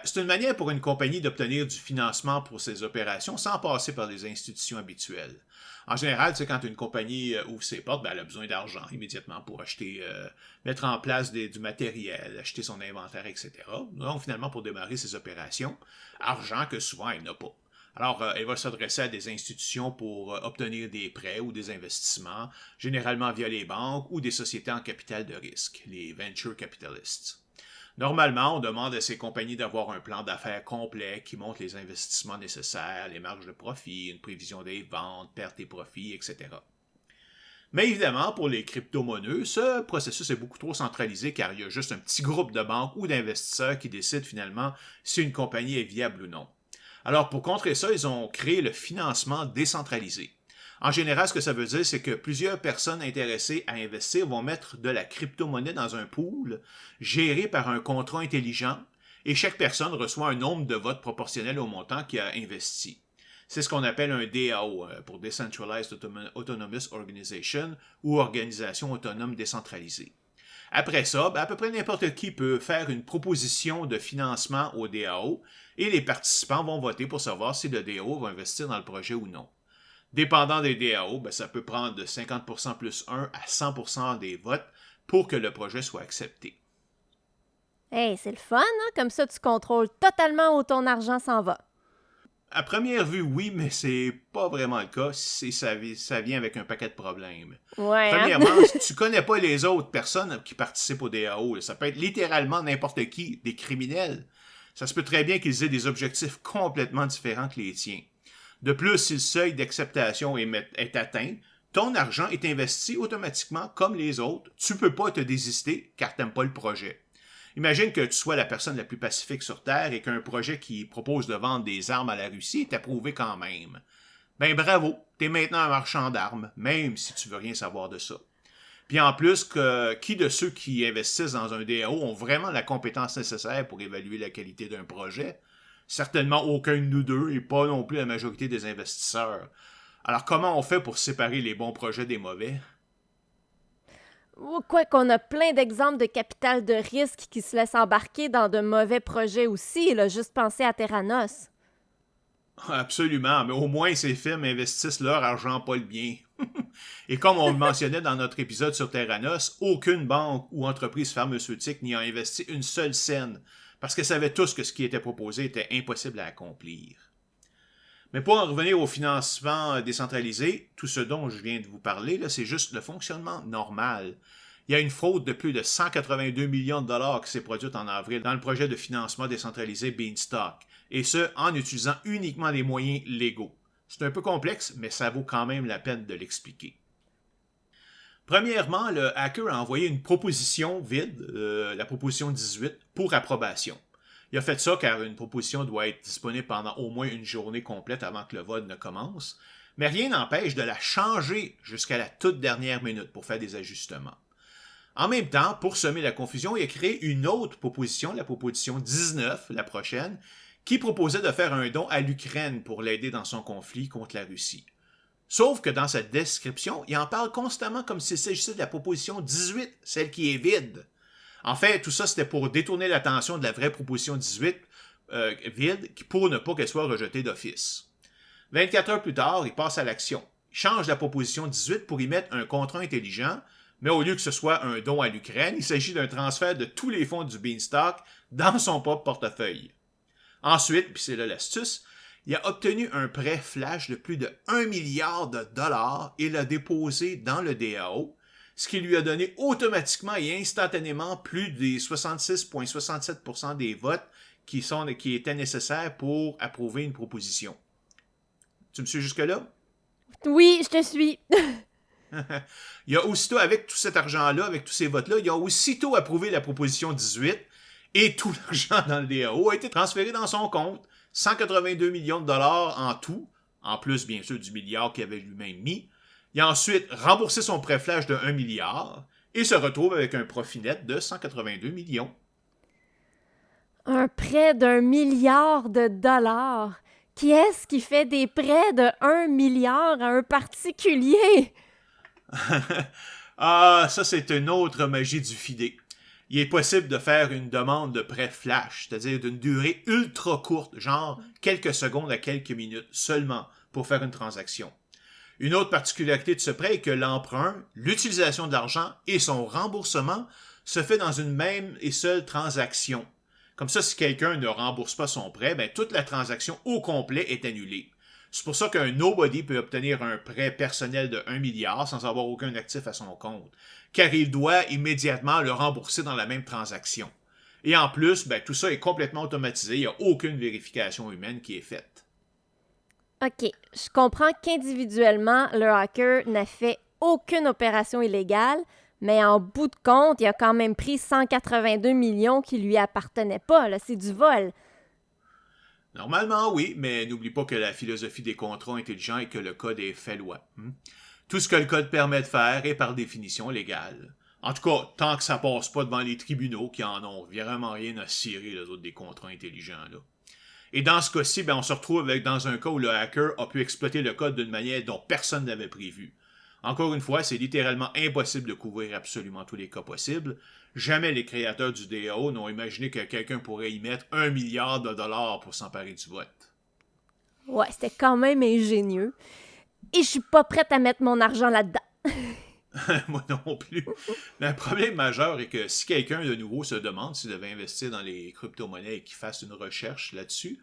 C'est une manière pour une compagnie d'obtenir du financement pour ses opérations sans passer par les institutions habituelles. En général, quand une compagnie ouvre ses portes, elle a besoin d'argent immédiatement pour acheter, mettre en place du matériel, acheter son inventaire, etc. Donc, finalement, pour démarrer ses opérations, argent que souvent elle n'a pas. Alors, elle va s'adresser à des institutions pour obtenir des prêts ou des investissements, généralement via les banques ou des sociétés en capital de risque, les venture capitalists. Normalement, on demande à ces compagnies d'avoir un plan d'affaires complet qui montre les investissements nécessaires, les marges de profit, une prévision des ventes, pertes et profits, etc. Mais évidemment, pour les crypto-monnaies, ce processus est beaucoup trop centralisé car il y a juste un petit groupe de banques ou d'investisseurs qui décident finalement si une compagnie est viable ou non. Alors, pour contrer ça, ils ont créé le financement décentralisé. En général, ce que ça veut dire, c'est que plusieurs personnes intéressées à investir vont mettre de la crypto-monnaie dans un pool géré par un contrat intelligent et chaque personne reçoit un nombre de votes proportionnel au montant qu'il a investi. C'est ce qu'on appelle un DAO, pour Decentralized Autonomous Organization ou Organisation autonome décentralisée. Après ça, à peu près n'importe qui peut faire une proposition de financement au DAO et les participants vont voter pour savoir si le DAO va investir dans le projet ou non. Dépendant des DAO, ça peut prendre de 50% plus 1 à 100% des votes pour que le projet soit accepté. Hey, c'est le fun, hein? Comme ça, tu contrôles totalement où ton argent s'en va. À première vue, oui, mais c'est pas vraiment le cas. Ça vient avec un paquet de problèmes. Ouais, hein? Premièrement, si tu connais pas les autres personnes qui participent au DAO, là, ça peut être littéralement n'importe qui, des criminels. Ça se peut très bien qu'ils aient des objectifs complètement différents que les tiens. De plus, si le seuil d'acceptation est atteint, ton argent est investi automatiquement comme les autres. Tu peux pas te désister car t'aimes pas le projet. Imagine que tu sois la personne la plus pacifique sur Terre et qu'un projet qui propose de vendre des armes à la Russie est approuvé quand même. Ben bravo, t'es maintenant un marchand d'armes, même si tu veux rien savoir de ça. Puis en plus, qui de ceux qui investissent dans un DAO ont vraiment la compétence nécessaire pour évaluer la qualité d'un projet? Certainement aucun de nous deux et pas non plus la majorité des investisseurs. Alors comment on fait pour séparer les bons projets des mauvais? Quoi qu'on a plein d'exemples de capital de risque qui se laissent embarquer dans de mauvais projets aussi, là, juste penser à Terranos. Absolument, mais au moins ces firmes investissent leur argent pas le bien. Et comme on le mentionnait dans notre épisode sur Terranos, aucune banque ou entreprise pharmaceutique n'y a investi une seule scène, parce qu'elles savaient tous que ce qui était proposé était impossible à accomplir. Mais pour en revenir au financement décentralisé, tout ce dont je viens de vous parler, là, c'est juste le fonctionnement normal. Il y a une fraude de plus de 182 millions de dollars qui s'est produite en avril dans le projet de financement décentralisé Beanstalk, et ce, en utilisant uniquement les moyens légaux. C'est un peu complexe, mais ça vaut quand même la peine de l'expliquer. Premièrement, le hacker a envoyé une proposition vide, la proposition 18, pour approbation. Il a fait ça car une proposition doit être disponible pendant au moins une journée complète avant que le vote ne commence, mais rien n'empêche de la changer jusqu'à la toute dernière minute pour faire des ajustements. En même temps, pour semer la confusion, il a créé une autre proposition, la proposition 19, la prochaine, qui proposait de faire un don à l'Ukraine pour l'aider dans son conflit contre la Russie. Sauf que dans sa description, il en parle constamment comme s'il s'agissait de la proposition 18, celle qui est vide. En fait, tout ça, c'était pour détourner l'attention de la vraie proposition 18 vide pour ne pas qu'elle soit rejetée d'office. 24 heures plus tard, il passe à l'action. Il change la proposition 18 pour y mettre un contrat intelligent, mais au lieu que ce soit un don à l'Ukraine, il s'agit d'un transfert de tous les fonds du Beanstalk dans son propre portefeuille. Ensuite, puis c'est là l'astuce, il a obtenu un prêt flash de plus de 1 milliard de dollars et l'a déposé dans le DAO, ce qui lui a donné automatiquement et instantanément plus des 66,67% des votes qui étaient nécessaires pour approuver une proposition. Tu me suis jusque-là? Oui, je te suis. Il a aussitôt, avec tout cet argent-là, avec tous ces votes-là, il a aussitôt approuvé la proposition 18 et tout l'argent dans le DAO a été transféré dans son compte. 182 millions de dollars en tout, en plus bien sûr du milliard qu'il avait lui-même mis. Il a ensuite remboursé son prêt flash de 1 milliard et se retrouve avec un profit net de 182 millions. Un prêt d'1 milliard de dollars. Qui est-ce qui fait des prêts de 1 milliard à un particulier? Ah, ça c'est une autre magie du FIDE. Il est possible de faire une demande de prêt flash, c'est-à-dire d'une durée ultra courte, genre quelques secondes à quelques minutes seulement pour faire une transaction. Une autre particularité de ce prêt est que l'emprunt, l'utilisation de l'argent et son remboursement se fait dans une même et seule transaction. Comme ça, si quelqu'un ne rembourse pas son prêt, ben, toute la transaction au complet est annulée. C'est pour ça qu'un nobody peut obtenir un prêt personnel de 1 milliard sans avoir aucun actif à son compte, car il doit immédiatement le rembourser dans la même transaction. Et en plus, ben, tout ça est complètement automatisé, il n'y a aucune vérification humaine qui est faite. OK, je comprends qu'individuellement, le hacker n'a fait aucune opération illégale, mais en bout de compte, il a quand même pris 182 millions qui lui appartenaient pas, là, c'est du vol. Normalement, oui, mais n'oublie pas que la philosophie des contrats intelligents est que le code est fait loi. Tout ce que le code permet de faire est par définition légal. En tout cas, tant que ça passe pas devant les tribunaux qui en ont vraiment rien à cirer, les autres, des contrats intelligents, là. Et dans ce cas-ci, ben, on se retrouve dans un cas où le hacker a pu exploiter le code d'une manière dont personne n'avait prévu. Encore une fois, c'est littéralement impossible de couvrir absolument tous les cas possibles. Jamais les créateurs du DAO n'ont imaginé que quelqu'un pourrait y mettre 1 milliard de dollars pour s'emparer du vote. Ouais, c'était quand même ingénieux. Et je suis pas prête à mettre mon argent là-dedans. Moi non plus. Mais un problème majeur est que si quelqu'un de nouveau se demande s'il devait investir dans les crypto-monnaies et qu'il fasse une recherche là-dessus,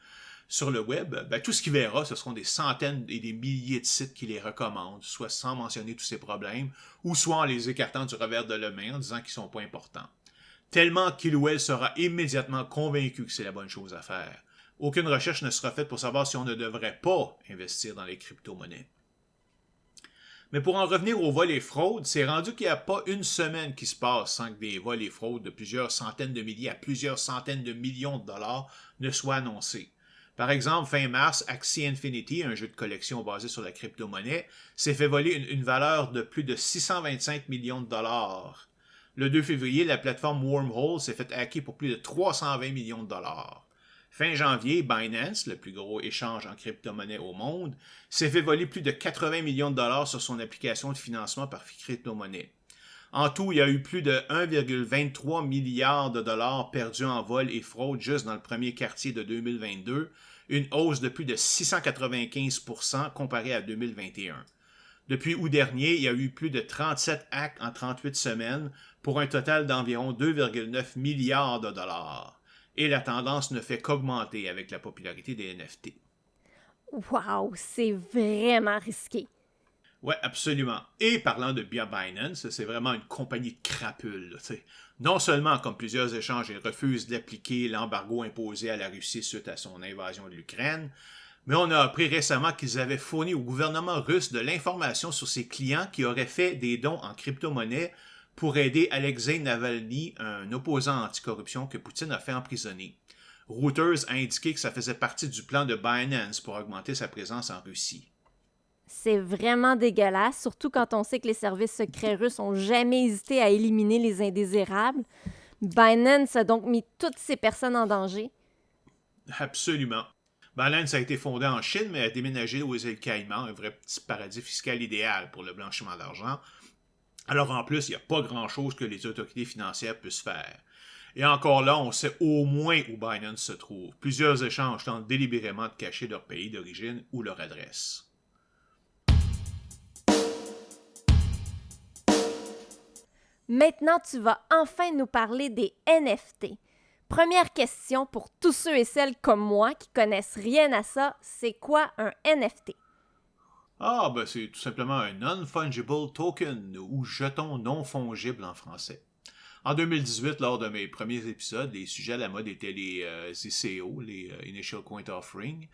sur le web, tout ce qu'il verra, ce seront des centaines et des milliers de sites qui les recommandent, soit sans mentionner tous ces problèmes, ou soit en les écartant du revers de la main en disant qu'ils sont pas importants. Tellement qu'il ou elle sera immédiatement convaincu que c'est la bonne chose à faire. Aucune recherche ne sera faite pour savoir si on ne devrait pas investir dans les crypto-monnaies. Mais pour en revenir aux vols et fraudes, c'est rendu qu'il n'y a pas une semaine qui se passe sans que des vols et fraudes de plusieurs centaines de milliers à plusieurs centaines de millions de dollars ne soient annoncés. Par exemple, fin mars, Axie Infinity, un jeu de collection basé sur la crypto-monnaie, s'est fait voler une valeur de plus de 625 millions de dollars. Le 2 février, la plateforme Wormhole s'est fait hacker pour plus de 320 millions de dollars. Fin janvier, Binance, le plus gros échange en crypto-monnaie au monde, s'est fait voler plus de 80 millions de dollars sur son application de financement par crypto-monnaie. En tout, il y a eu plus de 1,23 milliard de dollars perdus en vol et fraude juste dans le premier quartier de 2022, une hausse de plus de 695% comparée à 2021. Depuis août dernier, il y a eu plus de 37 hacks en 38 semaines pour un total d'environ 2,9 milliards de dollars. Et la tendance ne fait qu'augmenter avec la popularité des NFT. Wow, c'est vraiment risqué. Oui, absolument. Et parlant de Binance, c'est vraiment une compagnie de crapules. Non seulement, comme plusieurs échanges, ils refusent d'appliquer l'embargo imposé à la Russie suite à son invasion de l'Ukraine, mais on a appris récemment qu'ils avaient fourni au gouvernement russe de l'information sur ses clients qui auraient fait des dons en crypto-monnaie pour aider Alexei Navalny, un opposant anticorruption que Poutine a fait emprisonner. Reuters a indiqué que ça faisait partie du plan de Binance pour augmenter sa présence en Russie. C'est vraiment dégueulasse, surtout quand on sait que les services secrets russes n'ont jamais hésité à éliminer les indésirables. Binance a donc mis toutes ces personnes en danger. Absolument. Binance a été fondée en Chine, mais a déménagé aux îles Caïmans, un vrai petit paradis fiscal idéal pour le blanchiment d'argent. Alors en plus, il n'y a pas grand-chose que les autorités financières puissent faire. Et encore là, on sait au moins où Binance se trouve. Plusieurs échanges tentent délibérément de cacher leur pays d'origine ou leur adresse. Maintenant, tu vas enfin nous parler des NFT. Première question pour tous ceux et celles comme moi qui connaissent rien à ça, c'est quoi un NFT? C'est tout simplement un non-fungible token ou jeton non fongible en français. En 2018, lors de mes premiers épisodes, les sujets à la mode étaient les ICO, les Initial Coin Offering.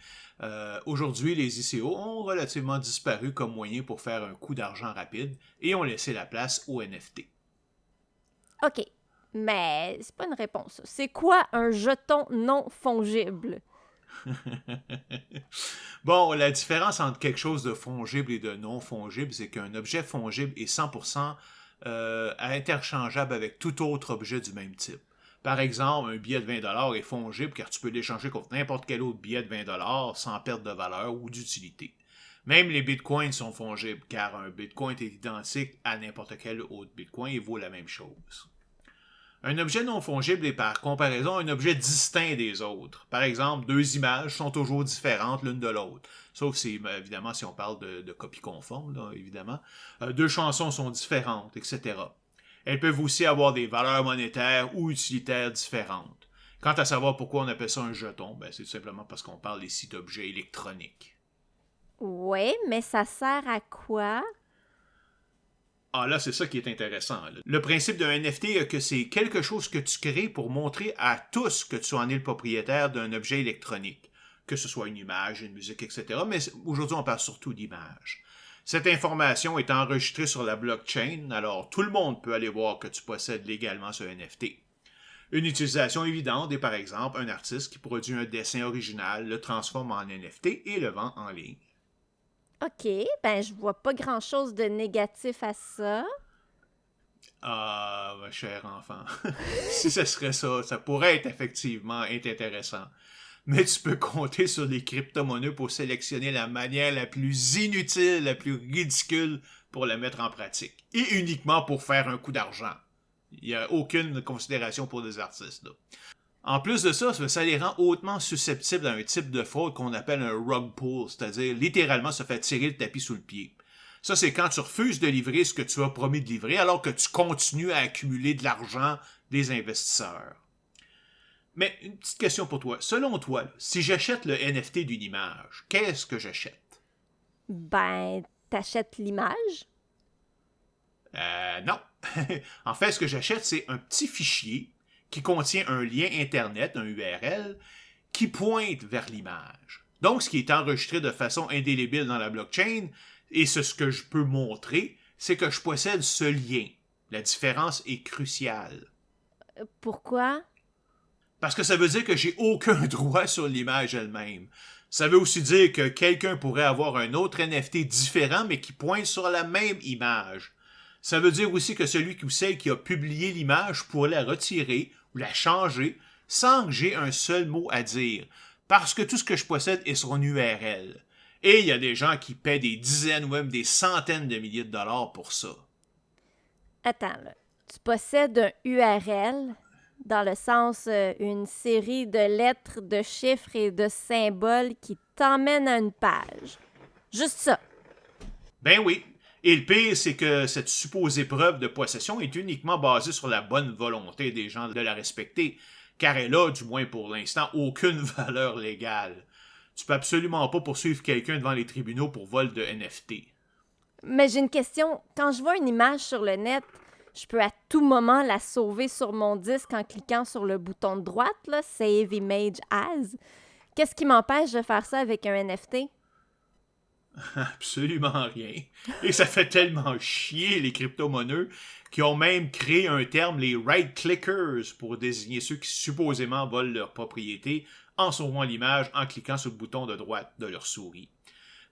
Aujourd'hui, les ICO ont relativement disparu comme moyen pour faire un coup d'argent rapide et ont laissé la place aux NFT. OK, mais c'est pas une réponse. C'est quoi un jeton non fongible? Bon, la différence entre quelque chose de fongible et de non fongible, c'est qu'un objet fongible est 100% interchangeable avec tout autre objet du même type. Par exemple, un billet de 20$ est fongible car tu peux l'échanger contre n'importe quel autre billet de 20$ sans perte de valeur ou d'utilité. Même les bitcoins sont fongibles car un bitcoin est identique à n'importe quel autre bitcoin et vaut la même chose. Un objet non fongible est par comparaison un objet distinct des autres. Par exemple, deux images sont toujours différentes l'une de l'autre. Sauf si, évidemment, si on parle de copies conformes, là, évidemment. Deux chansons sont différentes, etc. Elles peuvent aussi avoir des valeurs monétaires ou utilitaires différentes. Quant à savoir pourquoi on appelle ça un jeton, c'est tout simplement parce qu'on parle ici d'objets électroniques. Oui, mais ça sert à quoi? Ah là, c'est ça qui est intéressant. Là. Le principe d'un NFT, que c'est quelque chose que tu crées pour montrer à tous que tu en es le propriétaire d'un objet électronique. Que ce soit une image, une musique, etc. Mais aujourd'hui, on parle surtout d'images. Cette information est enregistrée sur la blockchain, alors tout le monde peut aller voir que tu possèdes légalement ce NFT. Une utilisation évidente est par exemple un artiste qui produit un dessin original, le transforme en NFT et le vend en ligne. OK, je vois pas grand-chose de négatif à ça. Ah, ma chère enfant, si ce serait ça, ça pourrait être effectivement intéressant. Mais tu peux compter sur les crypto-monnaies pour sélectionner la manière la plus inutile, la plus ridicule pour la mettre en pratique. Et uniquement pour faire un coup d'argent. Il n'y a aucune considération pour les artistes, là. En plus de ça, ça les rend hautement susceptibles à un type de fraude qu'on appelle un rug pull, c'est-à-dire littéralement se faire tirer le tapis sous le pied. Ça, c'est quand tu refuses de livrer ce que tu as promis de livrer alors que tu continues à accumuler de l'argent des investisseurs. Mais une petite question pour toi. Selon toi, là, si j'achète le NFT d'une image, qu'est-ce que j'achète? Ben, t'achètes l'image? Non. En fait, ce que j'achète, c'est un petit fichier qui contient un lien Internet, un URL, qui pointe vers l'image. Donc, ce qui est enregistré de façon indélébile dans la blockchain, et ce que je peux montrer, c'est que je possède ce lien. La différence est cruciale. Pourquoi? Parce que ça veut dire que j'ai aucun droit sur l'image elle-même. Ça veut aussi dire que quelqu'un pourrait avoir un autre NFT différent, mais qui pointe sur la même image. Ça veut dire aussi que celui ou celle qui a publié l'image pourrait la retirer ou la changer sans que j'ai un seul mot à dire, parce que tout ce que je possède est son URL. Et il y a des gens qui paient des dizaines ou même des centaines de milliers de dollars pour ça. Attends, là. Tu possèdes un URL, dans le sens une série de lettres, de chiffres et de symboles qui t'emmènent à une page. Juste ça. Ben oui. Et le pire, c'est que cette supposée preuve de possession est uniquement basée sur la bonne volonté des gens de la respecter, car elle a, du moins pour l'instant, aucune valeur légale. Tu peux absolument pas poursuivre quelqu'un devant les tribunaux pour vol de NFT. Mais j'ai une question. Quand je vois une image sur le net, je peux à tout moment la sauver sur mon disque en cliquant sur le bouton de droite, là, Save Image As. Qu'est-ce qui m'empêche de faire ça avec un NFT? Absolument rien. Et ça fait tellement chier les crypto-monnaies qui ont même créé un terme, les right-clickers, pour désigner ceux qui supposément volent leur propriété en sauvant l'image en cliquant sur le bouton de droite de leur souris.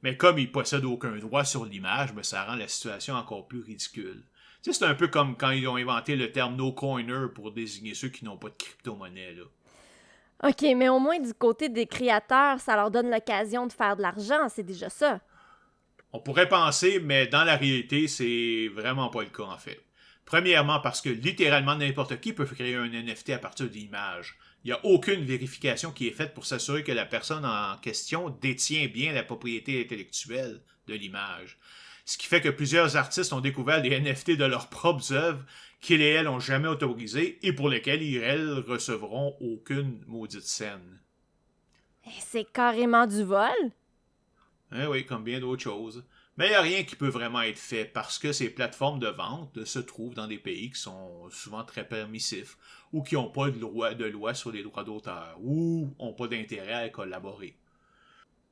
Mais comme ils possèdent aucun droit sur l'image, ça rend la situation encore plus ridicule. Tu sais, c'est un peu comme quand ils ont inventé le terme no-coiner pour désigner ceux qui n'ont pas de crypto-monnaie, là. OK, mais au moins du côté des créateurs, ça leur donne l'occasion de faire de l'argent, c'est déjà ça. On pourrait penser, mais dans la réalité, c'est vraiment pas le cas en fait. Premièrement, parce que littéralement n'importe qui peut créer un NFT à partir d'images. Il n'y a aucune vérification qui est faite pour s'assurer que la personne en question détient bien la propriété intellectuelle de l'image. Ce qui fait que plusieurs artistes ont découvert des NFT de leurs propres œuvres qu'ils et elles n'ont jamais autorisées et pour lesquelles ils et elles recevront aucune maudite scène. C'est carrément du vol. Eh oui, comme bien d'autres choses. Mais il n'y a rien qui peut vraiment être fait parce que ces plateformes de vente se trouvent dans des pays qui sont souvent très permissifs ou qui n'ont pas de loi sur les droits d'auteur ou n'ont pas d'intérêt à collaborer.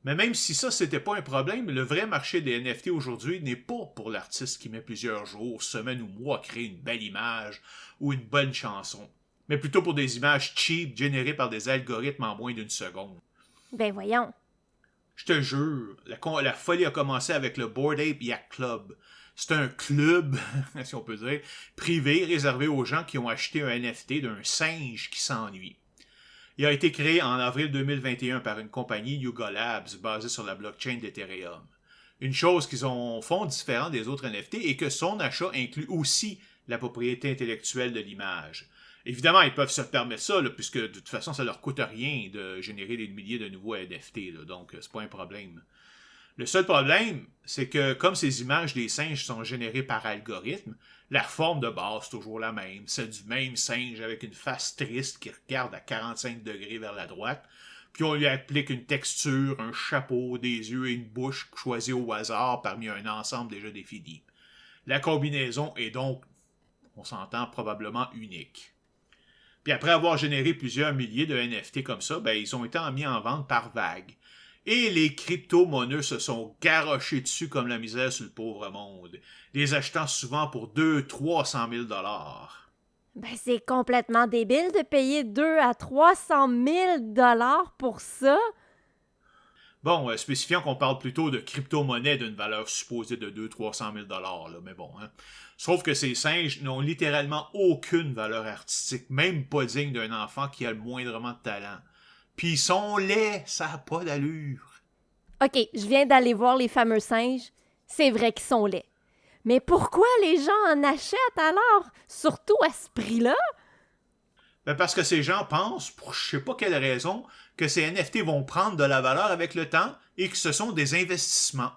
Mais même si ça, c'était pas un problème, le vrai marché des NFT aujourd'hui n'est pas pour l'artiste qui met plusieurs jours, semaines ou mois à créer une belle image ou une bonne chanson, mais plutôt pour des images cheap générées par des algorithmes en moins d'une seconde. Ben voyons. Je te jure, la folie a commencé avec le Bored Ape Yacht Club. C'est un club, si on peut dire, privé réservé aux gens qui ont acheté un NFT d'un singe qui s'ennuie. Il a été créé en avril 2021 par une compagnie Yuga Labs basée sur la blockchain d'Ethereum. Une chose qu'ils font différente des autres NFT est que son achat inclut aussi la propriété intellectuelle de l'image. Évidemment, ils peuvent se permettre ça, là, puisque de toute façon, ça leur coûte rien de générer des milliers de nouveaux NFT, là, donc c'est pas un problème. Le seul problème, c'est que comme ces images des singes sont générées par algorithme, la forme de base est toujours la même. C'est du même singe avec une face triste qui regarde à 45 degrés vers la droite, puis on lui applique une texture, un chapeau, des yeux et une bouche choisis au hasard parmi un ensemble déjà défini. La combinaison est donc, on s'entend, probablement unique. Puis après avoir généré plusieurs milliers de NFT comme ça, ils ont été mis en vente par vague. Et les crypto-monnaies se sont garochés dessus comme la misère sur le pauvre monde, les achetant souvent pour 200-300 000 $. Ben c'est complètement débile de payer 2 à 300 000 $ pour ça. Bon, spécifiant qu'on parle plutôt de crypto-monnaie d'une valeur supposée de 200-300 000 $, là, mais bon, hein. Sauf que ces singes n'ont littéralement aucune valeur artistique, même pas digne d'un enfant qui a le moindrement de talent. Puis ils sont laids, ça n'a pas d'allure. OK, je viens d'aller voir les fameux singes. C'est vrai qu'ils sont laids. Mais pourquoi les gens en achètent alors? Surtout à ce prix-là? Parce que ces gens pensent, pour je sais pas quelle raison, que ces NFT vont prendre de la valeur avec le temps et que ce sont des investissements.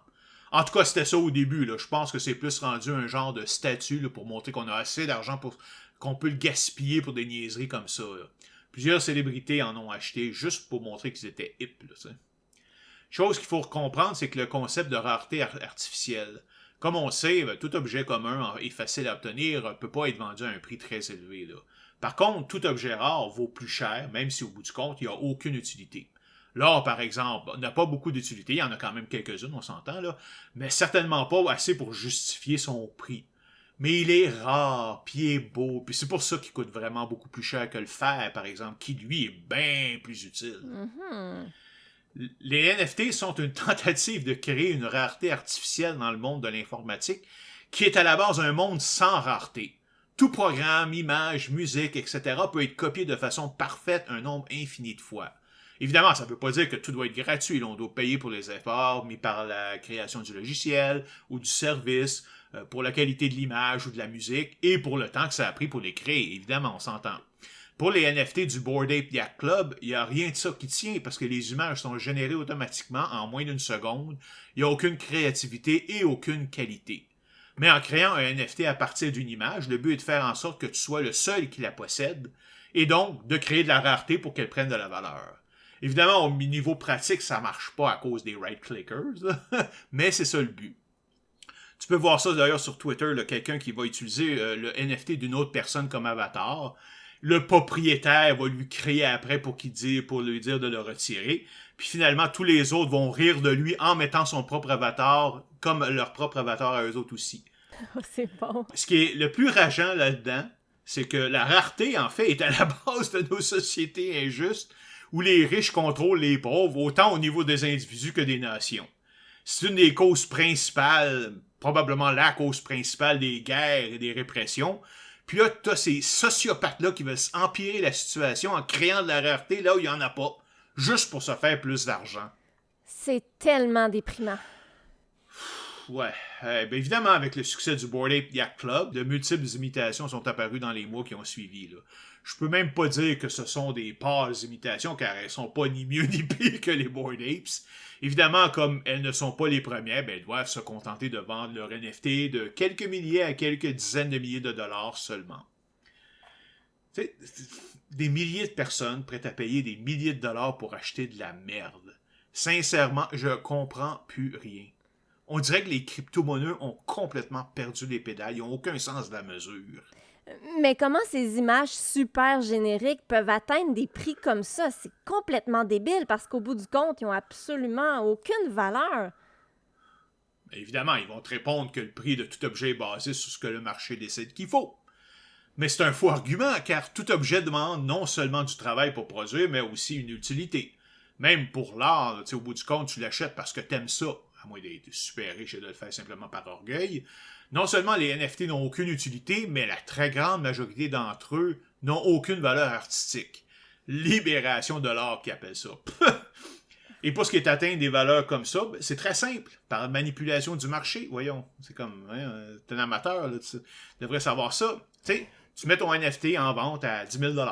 En tout cas, c'était ça au début. Là. Je pense que c'est plus rendu un genre de statut là, pour montrer qu'on a assez d'argent pour qu'on peut le gaspiller pour des niaiseries comme ça. Là. Plusieurs célébrités en ont acheté juste pour montrer qu'ils étaient hip. Là, t'sais. Chose qu'il faut comprendre, c'est que le concept de rareté artificielle, comme on sait, tout objet commun et facile à obtenir ne peut pas être vendu à un prix très élevé. Là. Par contre, tout objet rare vaut plus cher, même si au bout du compte, il n'y a aucune utilité. L'or, par exemple, n'a pas beaucoup d'utilité, il y en a quand même quelques-unes, on s'entend, là, mais certainement pas assez pour justifier son prix. Mais il est rare, puis il est beau, puis c'est pour ça qu'il coûte vraiment beaucoup plus cher que le fer, par exemple, qui lui est bien plus utile. Les NFT sont une tentative de créer une rareté artificielle dans le monde de l'informatique, qui est à la base un monde sans rareté. Tout programme, image, musique, etc. peut être copié de façon parfaite un nombre infini de fois. Évidemment, ça ne veut pas dire que tout doit être gratuit. On doit payer pour les efforts mis par la création du logiciel ou du service, pour la qualité de l'image ou de la musique, et pour le temps que ça a pris pour les créer. Évidemment, on s'entend. Pour les NFT du Bored Ape Yacht Club, il n'y a rien de ça qui tient parce que les images sont générées automatiquement en moins d'une seconde. Il n'y a aucune créativité et aucune qualité. Mais en créant un NFT à partir d'une image, le but est de faire en sorte que tu sois le seul qui la possède et donc de créer de la rareté pour qu'elle prenne de la valeur. Évidemment, au niveau pratique, ça ne marche pas à cause des right-clickers, mais c'est ça le but. Tu peux voir ça d'ailleurs sur Twitter, là, quelqu'un qui va utiliser le NFT d'une autre personne comme avatar. Le propriétaire va lui créer après pour lui dire de le retirer. Puis finalement, tous les autres vont rire de lui en mettant son propre avatar comme leur propre avatar à eux autres aussi. Oh, c'est bon. Ce qui est le plus rageant là-dedans, c'est que la rareté, en fait, est à la base de nos sociétés injustes où les riches contrôlent les pauvres, autant au niveau des individus que des nations. C'est une des causes principales, probablement la cause principale des guerres et des répressions. Puis là, tu as ces sociopathes-là qui veulent empirer la situation en créant de la rareté là où il n'y en a pas, juste pour se faire plus d'argent. C'est tellement déprimant. Ouais. Ben évidemment, avec le succès du Bored Ape Yacht Club, de multiples imitations sont apparues dans les mois qui ont suivi. Là. Je peux même pas dire que ce sont des pâles imitations, car elles sont pas ni mieux ni pires que les Bored Apes. Évidemment, comme elles ne sont pas les premières, ben elles doivent se contenter de vendre leur NFT de quelques milliers à quelques dizaines de milliers de dollars seulement. Tu sais, des milliers de personnes prêtes à payer des milliers de dollars pour acheter de la merde. Sincèrement, je comprends plus rien. On dirait que les crypto-monnaies ont complètement perdu les pédales. Ils n'ont aucun sens de la mesure. Mais comment ces images super génériques peuvent atteindre des prix comme ça? C'est complètement débile parce qu'au bout du compte, ils n'ont absolument aucune valeur. Évidemment, ils vont te répondre que le prix de tout objet est basé sur ce que le marché décide qu'il faut. Mais c'est un faux argument, car tout objet demande non seulement du travail pour produire, mais aussi une utilité. Même pour l'art, au bout du compte, tu l'achètes parce que t'aimes ça, à moins d'être super riche et de le faire simplement par orgueil. Non seulement les NFT n'ont aucune utilité, mais la très grande majorité d'entre eux n'ont aucune valeur artistique. Libération de l'art, qui appelle ça. Et pour ce qui est atteindre des valeurs comme ça, c'est très simple. Par manipulation du marché, voyons. C'est comme, t'es un amateur, là, tu devrais savoir ça. Tu sais, tu mets ton NFT en vente à 10 000 $.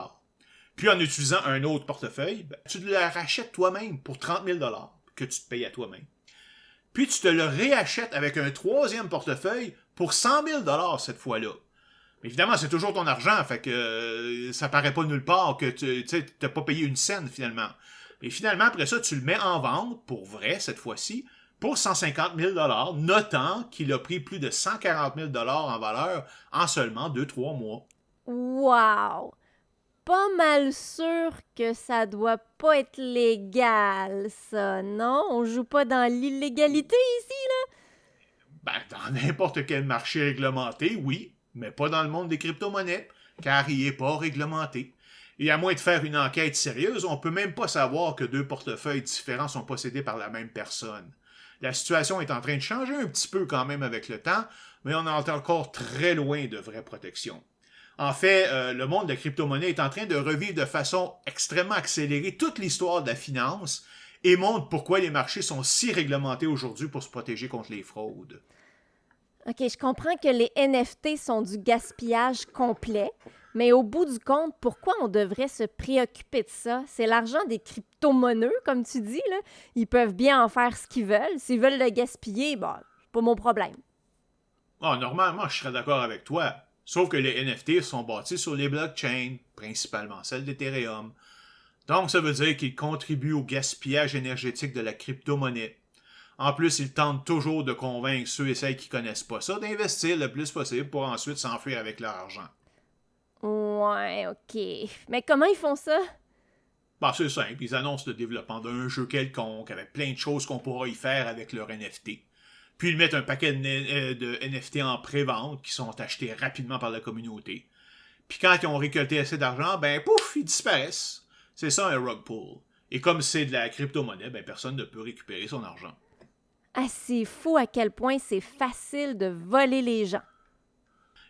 Puis en utilisant un autre portefeuille, tu te le rachètes toi-même pour 30 000 $ que tu te payes à toi-même. Puis tu te le réachètes avec un troisième portefeuille pour 100 000 $ cette fois-là. Mais évidemment, c'est toujours ton argent, fait que ça paraît pas nulle part que tu n'as pas payé une scène finalement. Et finalement, après ça, tu le mets en vente, pour vrai cette fois-ci, pour 150 000 $, notant qu'il a pris plus de 140 000 $ en valeur en seulement 2-3 mois. Wow! Pas mal sûr que ça doit pas être légal, ça, non? On joue pas dans l'illégalité ici, là? Ben, dans n'importe quel marché réglementé, oui, mais pas dans le monde des crypto-monnaies, car il n'est pas réglementé. Et à moins de faire une enquête sérieuse, on peut même pas savoir que deux portefeuilles différents sont possédés par la même personne. La situation est en train de changer un petit peu quand même avec le temps, mais on est encore très loin de vraie protection. En fait, le monde de la crypto-monnaie est en train de revivre de façon extrêmement accélérée toute l'histoire de la finance et montre pourquoi les marchés sont si réglementés aujourd'hui pour se protéger contre les fraudes. OK, je comprends que les NFT sont du gaspillage complet, mais au bout du compte, pourquoi on devrait se préoccuper de ça? C'est l'argent des crypto-monnaies, comme tu dis, là. Ils peuvent bien en faire ce qu'ils veulent. S'ils veulent le gaspiller, c'est pas mon problème. Normalement, je serais d'accord avec toi. Sauf que les NFT sont bâtis sur les blockchains, principalement celle d'Ethereum. Donc, ça veut dire qu'ils contribuent au gaspillage énergétique de la crypto-monnaie. En plus, ils tentent toujours de convaincre ceux et celles qui connaissent pas ça d'investir le plus possible pour ensuite s'enfuir avec leur argent. Ouais, ok. Mais comment ils font ça? Bah, c'est simple, ils annoncent le développement d'un jeu quelconque avec plein de choses qu'on pourra y faire avec leur NFT. Puis ils mettent un paquet de NFT en pré-vente qui sont achetés rapidement par la communauté. Puis quand ils ont récolté assez d'argent, ben pouf, ils disparaissent. C'est ça un rug pull. Et comme c'est de la crypto-monnaie, ben personne ne peut récupérer son argent. Ah, c'est fou à quel point c'est facile de voler les gens.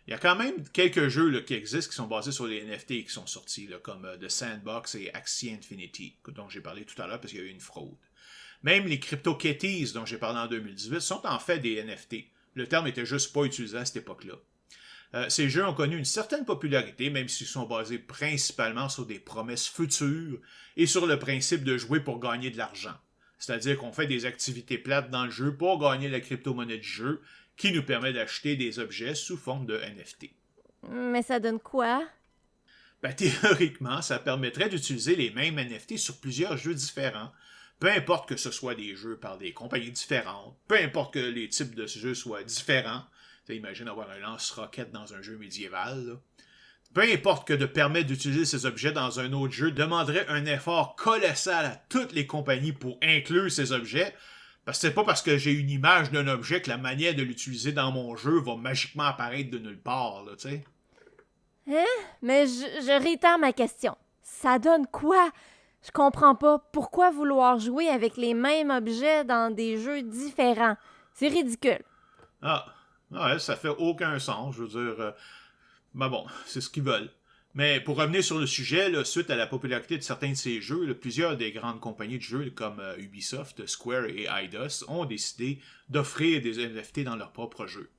Il y a quand même quelques jeux là, qui existent qui sont basés sur les NFT et qui sont sortis, là, comme The Sandbox et Axie Infinity, dont j'ai parlé tout à l'heure parce qu'il y a eu une fraude. Même les CryptoKitties, dont j'ai parlé en 2018, sont en fait des NFT. Le terme n'était juste pas utilisé à cette époque-là. Ces jeux ont connu une certaine popularité, même s'ils sont basés principalement sur des promesses futures et sur le principe de jouer pour gagner de l'argent. C'est-à-dire qu'on fait des activités plates dans le jeu pour gagner la crypto-monnaie du jeu, qui nous permet d'acheter des objets sous forme de NFT. Mais ça donne quoi? Ben, théoriquement, ça permettrait d'utiliser les mêmes NFT sur plusieurs jeux différents, peu importe que ce soit des jeux par des compagnies différentes, peu importe que les types de jeux soient différents. Imagine avoir un lance-roquette dans un jeu médiéval. Là. Peu importe que de permettre d'utiliser ces objets dans un autre jeu demanderait un effort colossal à toutes les compagnies pour inclure ces objets, parce que c'est pas parce que j'ai une image d'un objet que la manière de l'utiliser dans mon jeu va magiquement apparaître de nulle part, là, tu sais. Hein? Mais je réitère ma question. Ça donne quoi? Je comprends pas. Pourquoi vouloir jouer avec les mêmes objets dans des jeux différents? C'est ridicule. Ah, ouais, ça fait aucun sens, je veux dire. Ben bon, c'est ce qu'ils veulent. Mais pour revenir sur le sujet, là, suite à la popularité de certains de ces jeux, là, plusieurs des grandes compagnies de jeux comme Ubisoft, Square et Eidos ont décidé d'offrir des NFT dans leurs propres jeux.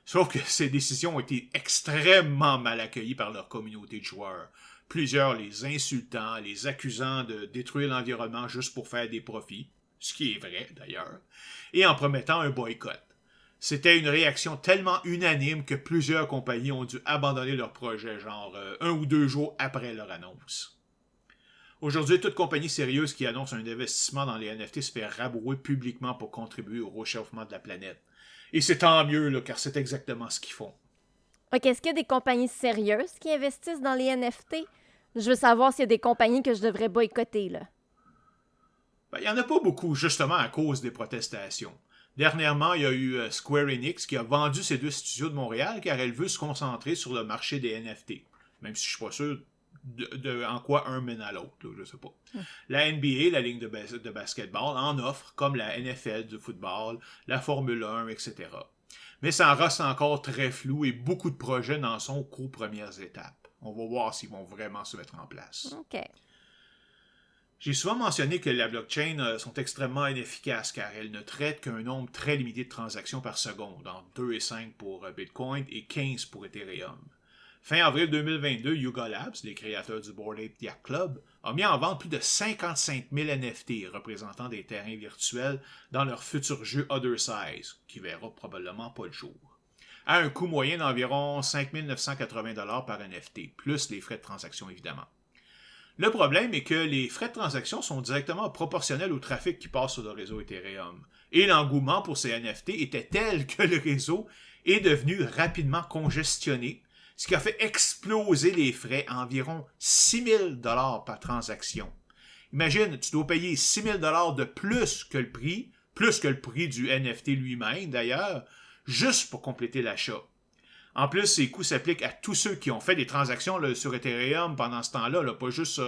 Sauf que ces décisions ont été extrêmement mal accueillies par leur communauté de joueurs. Plusieurs les insultant, les accusant de détruire l'environnement juste pour faire des profits, ce qui est vrai d'ailleurs, et en promettant un boycott. C'était une réaction tellement unanime que plusieurs compagnies ont dû abandonner leur projet, genre 1 ou 2 jours après leur annonce. Aujourd'hui, toute compagnie sérieuse qui annonce un investissement dans les NFT se fait rabrouer publiquement pour contribuer au réchauffement de la planète. Et c'est tant mieux, là, car c'est exactement ce qu'ils font. OK, est-ce qu'il y a des compagnies sérieuses qui investissent dans les NFT? Je veux savoir s'il y a des compagnies que je devrais boycotter, là. Ben, il n'y en a pas beaucoup, justement, à cause des protestations. Dernièrement, il y a eu Square Enix qui a vendu ses 2 studios de Montréal car elle veut se concentrer sur le marché des NFT. Même si je suis pas sûr en quoi un mène à l'autre, là, je sais pas. La NBA, la ligue de basketball, en offre, comme la NFL du football, la Formule 1, etc. Mais ça en reste encore très flou et beaucoup de projets n'en sont qu'aux premières étapes. On va voir s'ils vont vraiment se mettre en place. OK. J'ai souvent mentionné que les blockchains sont extrêmement inefficaces car elles ne traitent qu'un nombre très limité de transactions par seconde, entre 2 et 5 pour Bitcoin et 15 pour Ethereum. Fin avril 2022, Yuga Labs, les créateurs du Bored Ape Yacht Club, a mis en vente plus de 55 000 NFT représentant des terrains virtuels dans leur futur jeu Other Size, qui verra probablement pas le jour, à un coût moyen d'environ 5 980 $ par NFT, plus les frais de transaction évidemment. Le problème est que les frais de transaction sont directement proportionnels au trafic qui passe sur le réseau Ethereum. Et l'engouement pour ces NFT était tel que le réseau est devenu rapidement congestionné, ce qui a fait exploser les frais à environ 6 000 $ par transaction. Imagine, tu dois payer 6 000 $ de plus que le prix du NFT lui-même d'ailleurs, juste pour compléter l'achat. En plus, ces coûts s'appliquent à tous ceux qui ont fait des transactions là, sur Ethereum pendant ce temps-là, là, pas juste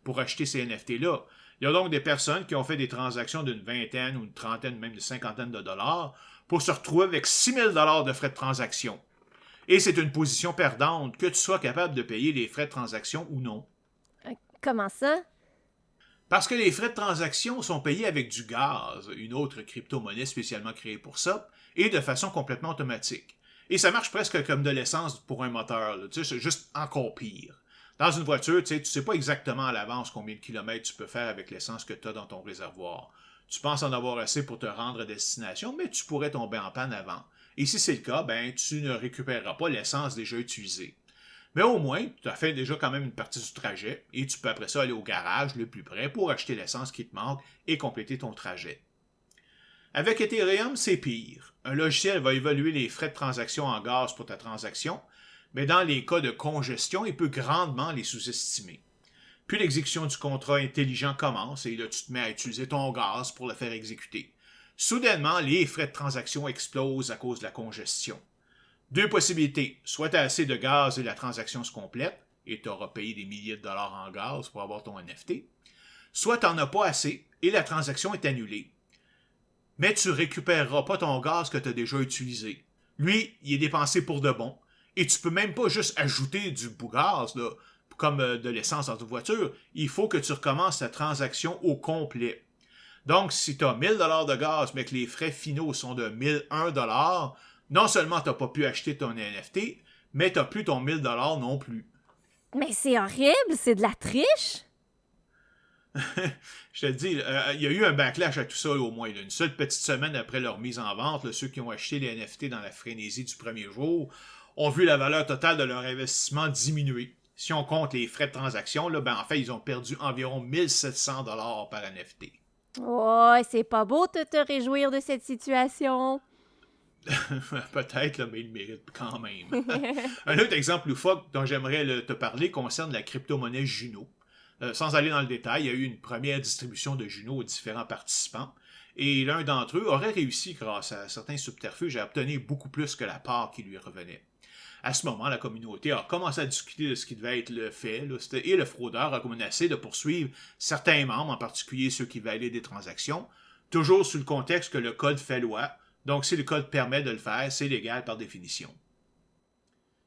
pour acheter ces NFT-là. Il y a donc des personnes qui ont fait des transactions d'une vingtaine ou une trentaine, même de cinquantaine de dollars pour se retrouver avec 6 000 $ de frais de transaction. Et c'est une position perdante, que tu sois capable de payer les frais de transaction ou non. Comment ça? Parce que les frais de transaction sont payés avec du gaz, une autre crypto-monnaie spécialement créée pour ça, et de façon complètement automatique. Et ça marche presque comme de l'essence pour un moteur. Tu sais, c'est juste encore pire. Dans une voiture, tu sais pas exactement à l'avance combien de kilomètres tu peux faire avec l'essence que tu as dans ton réservoir. Tu penses en avoir assez pour te rendre à destination, mais tu pourrais tomber en panne avant. Et si c'est le cas, ben, tu ne récupéreras pas l'essence déjà utilisée. Mais au moins, tu as fait déjà quand même une partie du trajet et tu peux après ça aller au garage le plus près pour acheter l'essence qui te manque et compléter ton trajet. Avec Ethereum, c'est pire. Un logiciel va évaluer les frais de transaction en gaz pour ta transaction, mais dans les cas de congestion, il peut grandement les sous-estimer. Puis l'exécution du contrat intelligent commence et là tu te mets à utiliser ton gaz pour le faire exécuter. Soudainement, les frais de transaction explosent à cause de la congestion. Deux possibilités. Soit tu as assez de gaz et la transaction se complète, et tu auras payé des milliers de dollars en gaz pour avoir ton NFT. Soit tu n'en as pas assez et la transaction est annulée. Mais tu ne récupéreras pas ton gaz que tu as déjà utilisé. Lui, il est dépensé pour de bon. Et tu peux même pas juste ajouter du gaz, là, comme de l'essence dans ta voiture. Il faut que tu recommences ta transaction au complet. Donc, si tu as 1000 $ de gaz, mais que les frais finaux sont de 1001 $, non seulement tu n'as pas pu acheter ton NFT, mais tu n'as plus ton 1000 $ non plus. Mais c'est horrible, c'est de la triche. Je te le dis, il y a eu un backlash à tout ça au moins. Là. Une seule petite semaine après leur mise en vente, là, ceux qui ont acheté les NFT dans la frénésie du premier jour ont vu la valeur totale de leur investissement diminuer. Si on compte les frais de transaction, là, ben, en fait, ils ont perdu environ 1700 $ par NFT. Oh, c'est pas beau de te réjouir de cette situation. Peut-être, là, mais il mérite quand même. Un autre exemple loufoque dont j'aimerais te parler concerne la crypto-monnaie Juno. Sans aller dans le détail, il y a eu une première distribution de Juno aux différents participants. Et l'un d'entre eux aurait réussi, grâce à certains subterfuges, à obtenir beaucoup plus que la part qui lui revenait. À ce moment, la communauté a commencé à discuter de ce qui devait être le fait, là, et le fraudeur a menacé de poursuivre certains membres, en particulier ceux qui validaient des transactions, toujours sous le contexte que le code fait loi. Donc, si le code permet de le faire, c'est légal par définition.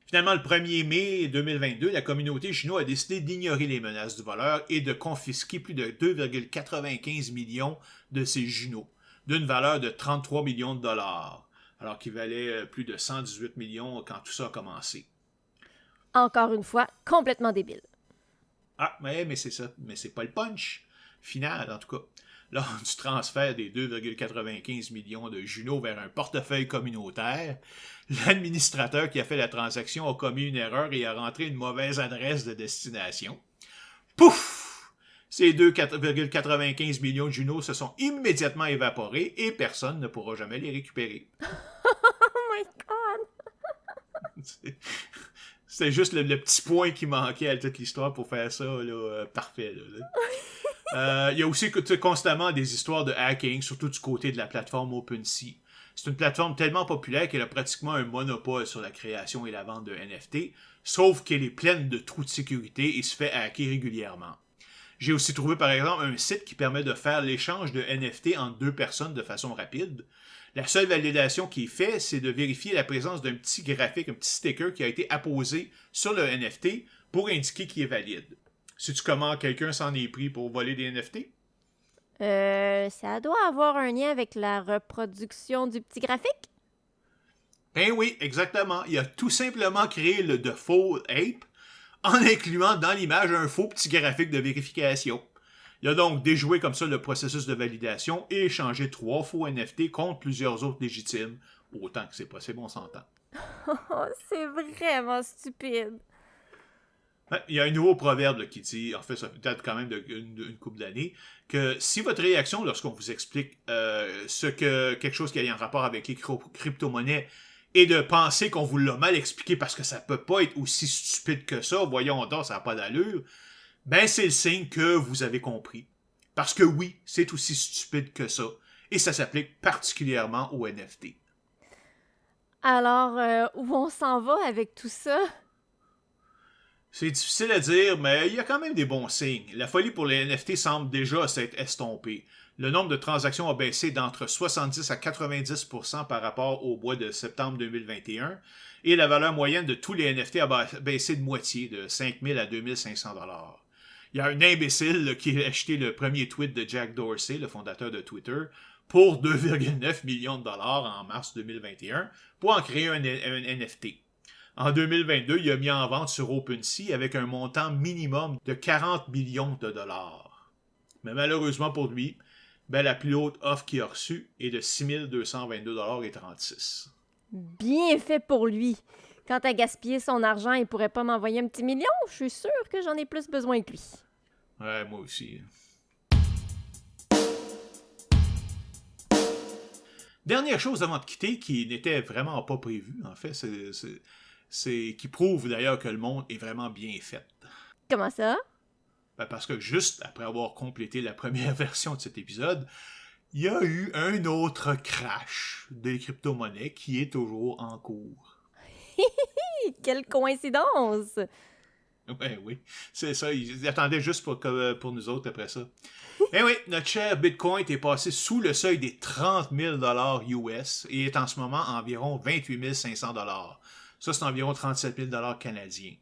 Finalement, le 1er mai 2022, la communauté Juno a décidé d'ignorer les menaces du voleur et de confisquer plus de 2,95 millions de ces Juno, d'une valeur de 33 millions de dollars, alors qu'il valait plus de 118 millions quand tout ça a commencé. Encore une fois, complètement débile. Ah, mais c'est ça. Mais c'est pas le punch final, en tout cas. Lors du transfert des 2,95 millions de Juno vers un portefeuille communautaire, l'administrateur qui a fait la transaction a commis une erreur et a rentré une mauvaise adresse de destination. Pouf! Ces 2,95 millions de Juno se sont immédiatement évaporés et personne ne pourra jamais les récupérer. Oh my God! C'était juste le petit point qui manquait à toute l'histoire pour faire ça là, parfait. Il y a aussi constamment des histoires de hacking, surtout du côté de la plateforme OpenSea. C'est une plateforme tellement populaire qu'elle a pratiquement un monopole sur la création et la vente de NFT, sauf qu'elle est pleine de trous de sécurité et se fait hacker régulièrement. J'ai aussi trouvé par exemple un site qui permet de faire l'échange de NFT entre deux personnes de façon rapide. La seule validation qui est faite, c'est de vérifier la présence d'un petit graphique, un petit sticker qui a été apposé sur le NFT pour indiquer qu'il est valide. Sais-tu comment quelqu'un s'en est pris pour voler des NFT? Ça doit avoir un lien avec la reproduction du petit graphique? Ben oui, exactement. Il a tout simplement créé le Default Ape en incluant dans l'image un faux petit graphique de vérification. Il a donc déjoué comme ça le processus de validation et échangé 3 faux NFT contre plusieurs autres légitimes. Autant que c'est possible, on s'entend. Oh, c'est vraiment stupide. Il y a un nouveau proverbe là, qui dit, en fait, ça date quand même d'une couple d'années, que si votre réaction lorsqu'on vous explique quelque chose qui a un rapport avec les crypto-monnaies est de penser qu'on vous l'a mal expliqué parce que ça peut pas être aussi stupide que ça, voyons donc, ça n'a pas d'allure, ben c'est le signe que vous avez compris. Parce que oui, c'est aussi stupide que ça. Et ça s'applique particulièrement aux NFT. Alors, où on s'en va avec tout ça? C'est difficile à dire, mais il y a quand même des bons signes. La folie pour les NFT semble déjà s'être estompée. Le nombre de transactions a baissé d'entre 70 à 90% par rapport au mois de septembre 2021 et la valeur moyenne de tous les NFT a baissé de moitié, de 5 000 à 2 500 $. Il y a un imbécile là, qui a acheté le premier tweet de Jack Dorsey, le fondateur de Twitter, pour 2,9 millions de dollars en mars 2021 pour en créer un NFT. En 2022, il a mis en vente sur OpenSea avec un montant minimum de 40 millions de dollars. Mais malheureusement pour lui, la plus haute offre qu'il a reçue est de 6 222,36 $. Bien fait pour lui. Quant à gaspiller son argent, il pourrait pas m'envoyer un petit million. Je suis sûre que j'en ai plus besoin que lui. Ouais, moi aussi. Dernière chose avant de quitter, qui n'était vraiment pas prévue, en fait, c'est qui prouve d'ailleurs que le monde est vraiment bien fait. Comment ça? Ben parce que juste après avoir complété la première version de cet épisode, il y a eu un autre crash des crypto-monnaies qui est toujours en cours. Quelle coïncidence! Ben oui, c'est ça. Ils attendaient juste pour nous autres après ça. Eh oui, notre cher Bitcoin est passé sous le seuil des 30 000 US et est en ce moment environ 28 500 Ça, c'est environ 37 000 canadiens.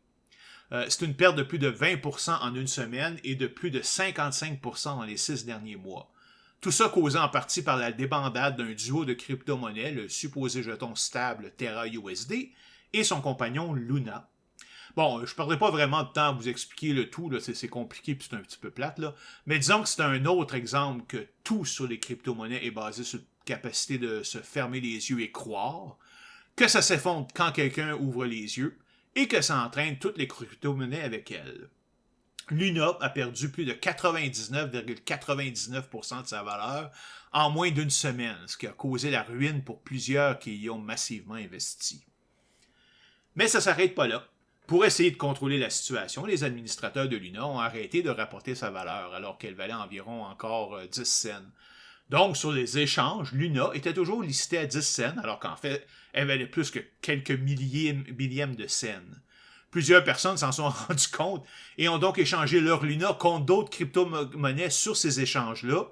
C'est une perte de plus de 20% en une semaine et de plus de 55% dans les 6 derniers mois. Tout ça causé en partie par la débandade d'un duo de crypto-monnaies, le supposé jeton stable Terra USD, et son compagnon Luna. Bon, je ne perdrai pas vraiment de temps à vous expliquer le tout, là, c'est compliqué puis c'est un petit peu plate, là. Mais disons que c'est un autre exemple que tout sur les crypto-monnaies est basé sur la capacité de se fermer les yeux et croire, que ça s'effondre quand quelqu'un ouvre les yeux, et que ça entraîne toutes les crypto-monnaies avec elle. Luna a perdu plus de 99,99% de sa valeur en moins d'une semaine, ce qui a causé la ruine pour plusieurs qui y ont massivement investi. Mais ça ne s'arrête pas là. Pour essayer de contrôler la situation, les administrateurs de Luna ont arrêté de rapporter sa valeur alors qu'elle valait environ encore 10 cents. Donc, sur les échanges, Luna était toujours listée à 10 cents alors qu'en fait, elle valait plus que quelques millièmes de cents. Plusieurs personnes s'en sont rendues compte et ont donc échangé leur Luna contre d'autres crypto-monnaies sur ces échanges-là,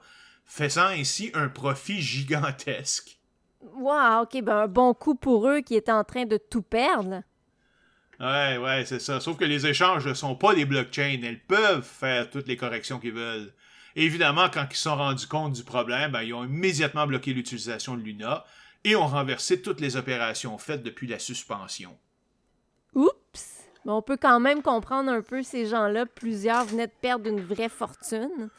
faisant ainsi un profit gigantesque. Wow, ok, ben un bon coup pour eux qui étaient en train de tout perdre. Ouais, c'est ça. Sauf que les échanges ne sont pas des blockchains. Elles peuvent faire toutes les corrections qu'ils veulent. Et évidemment, quand ils se sont rendus compte du problème, ben, ils ont immédiatement bloqué l'utilisation de Luna et ont renversé toutes les opérations faites depuis la suspension. Oups! Mais on peut quand même comprendre un peu ces gens-là. Plusieurs venaient de perdre une vraie fortune.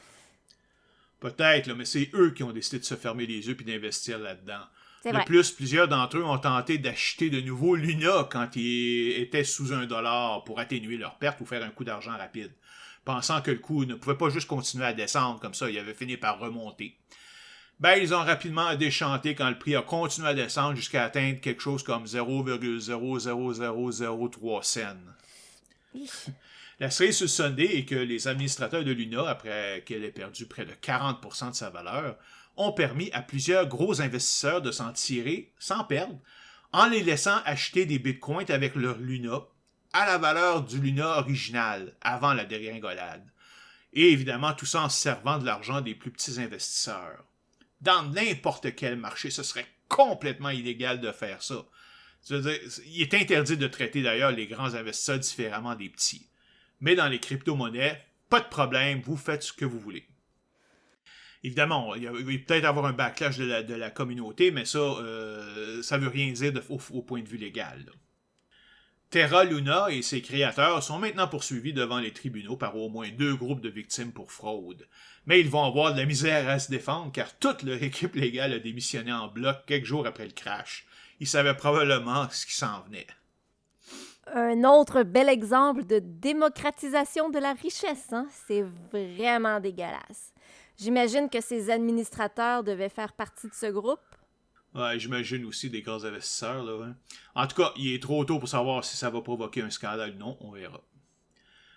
Peut-être, là, mais c'est eux qui ont décidé de se fermer les yeux et d'investir là-dedans. C'est De vrai. plus, plusieurs d'entre eux ont tenté d'acheter de nouveau Luna quand il était sous $1 pour atténuer leurs pertes ou faire un coup d'argent rapide, pensant que le coût ne pouvait pas juste continuer à descendre comme ça, il avait fini par remonter. Ben, ils ont rapidement déchanté quand le prix a continué à descendre jusqu'à atteindre quelque chose comme 0,00003 cents. La cerise sur le Sunday est que les administrateurs de Luna, après qu'elle ait perdu près de 40% de sa valeur, ont permis à plusieurs gros investisseurs de s'en tirer sans perdre, en les laissant acheter des bitcoins avec leur Luna à la valeur du Luna original, avant la dégringolade. Et évidemment, tout ça en se servant de l'argent des plus petits investisseurs. Dans n'importe quel marché, ce serait complètement illégal de faire ça. C'est-à-dire, il est interdit de traiter d'ailleurs les grands investisseurs différemment des petits. Mais dans les crypto-monnaies, pas de problème, vous faites ce que vous voulez. Évidemment, il va peut-être avoir un backlash de la communauté, mais ça veut rien dire au point de vue légal. Là. Terra Luna et ses créateurs sont maintenant poursuivis devant les tribunaux par au moins 2 groupes de victimes pour fraude. Mais ils vont avoir de la misère à se défendre car toute leur équipe légale a démissionné en bloc quelques jours après le crash. Ils savaient probablement ce qui s'en venait. Un autre bel exemple de démocratisation de la richesse, hein? C'est vraiment dégueulasse. J'imagine que ces administrateurs devaient faire partie de ce groupe. Ouais, j'imagine aussi des grands investisseurs. Là, hein. En tout cas, il est trop tôt pour savoir si ça va provoquer un scandale ou non, on verra.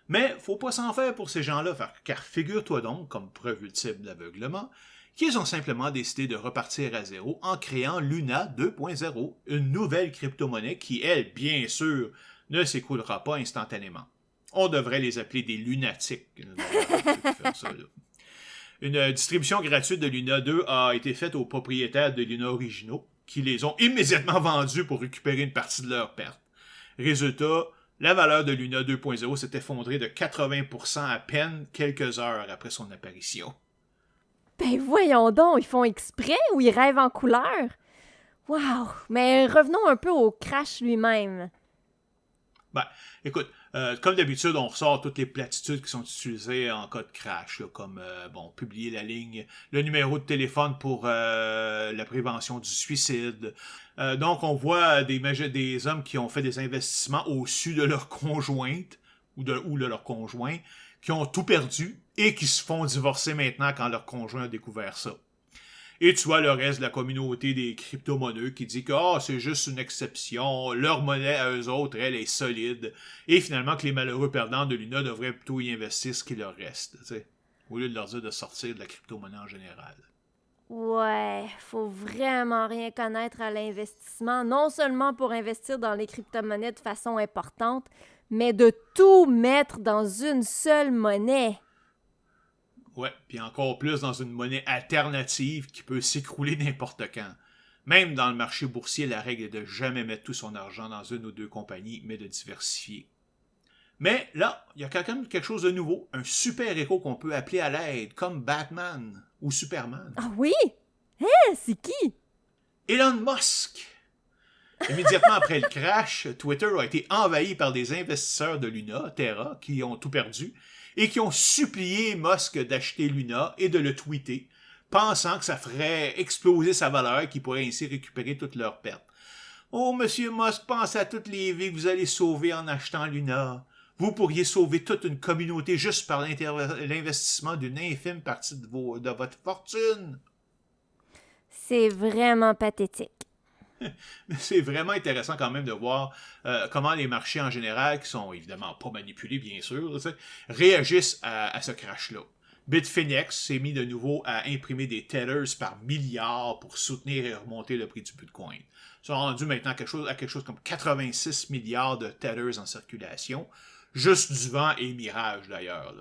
Mais faut pas s'en faire pour ces gens-là, car figure-toi donc, comme preuve ultime d'aveuglement, qu'ils ont simplement décidé de repartir à zéro en créant Luna 2.0, une nouvelle crypto-monnaie qui, elle, bien sûr, ne s'écoulera pas instantanément. On devrait les appeler des lunatiques. Une distribution gratuite de Luna 2 a été faite aux propriétaires de Luna originaux, qui les ont immédiatement vendus pour récupérer une partie de leur perte. Résultat, la valeur de Luna 2.0 s'est effondrée de 80% à peine quelques heures après son apparition. Ben voyons donc, ils font exprès ou ils rêvent en couleur? Wow! Mais revenons un peu au crash lui-même. Ben, écoute, Comme d'habitude, on ressort toutes les platitudes qui sont utilisées en cas de crash, là, comme publier la ligne, le numéro de téléphone pour la prévention du suicide. Donc, on voit des hommes qui ont fait des investissements au-dessus de leur conjointe ou de leur conjoint, qui ont tout perdu et qui se font divorcer maintenant quand leur conjoint a découvert ça. Et tu vois le reste de la communauté des crypto-monnaies qui dit que c'est juste une exception, leur monnaie à eux autres, elle est solide, et finalement que les malheureux perdants de Luna devraient plutôt y investir ce qui leur reste, t'sais, au lieu de leur dire de sortir de la crypto-monnaie en général. Ouais, faut vraiment rien connaître à l'investissement, non seulement pour investir dans les crypto-monnaies de façon importante, mais de tout mettre dans une seule monnaie. Ouais, puis encore plus dans une monnaie alternative qui peut s'écrouler n'importe quand. Même dans le marché boursier, la règle est de jamais mettre tout son argent dans une ou deux compagnies, mais de diversifier. Mais là, il y a quand même quelque chose de nouveau, un super-héros qu'on peut appeler à l'aide, comme Batman ou Superman. Ah oui? Hein, c'est qui? Elon Musk! Immédiatement après le crash, Twitter a été envahi par des investisseurs de Luna, Terra, qui ont tout perdu, et qui ont supplié Musk d'acheter Luna et de le tweeter, pensant que ça ferait exploser sa valeur et qu'ils pourraient ainsi récupérer toutes leurs pertes. Oh, Monsieur Musk, pensez à toutes les vies que vous allez sauver en achetant Luna. Vous pourriez sauver toute une communauté juste par l'investissement d'une infime partie de votre fortune. C'est vraiment pathétique. C'est vraiment intéressant quand même de voir comment les marchés en général, qui sont évidemment pas manipulés bien sûr, réagissent à ce crash-là. Bitfinex s'est mis de nouveau à imprimer des tethers par milliards pour soutenir et remonter le prix du Bitcoin. Ils sont rendus maintenant à quelque chose comme 86 milliards de tethers en circulation, juste du vent et mirage d'ailleurs.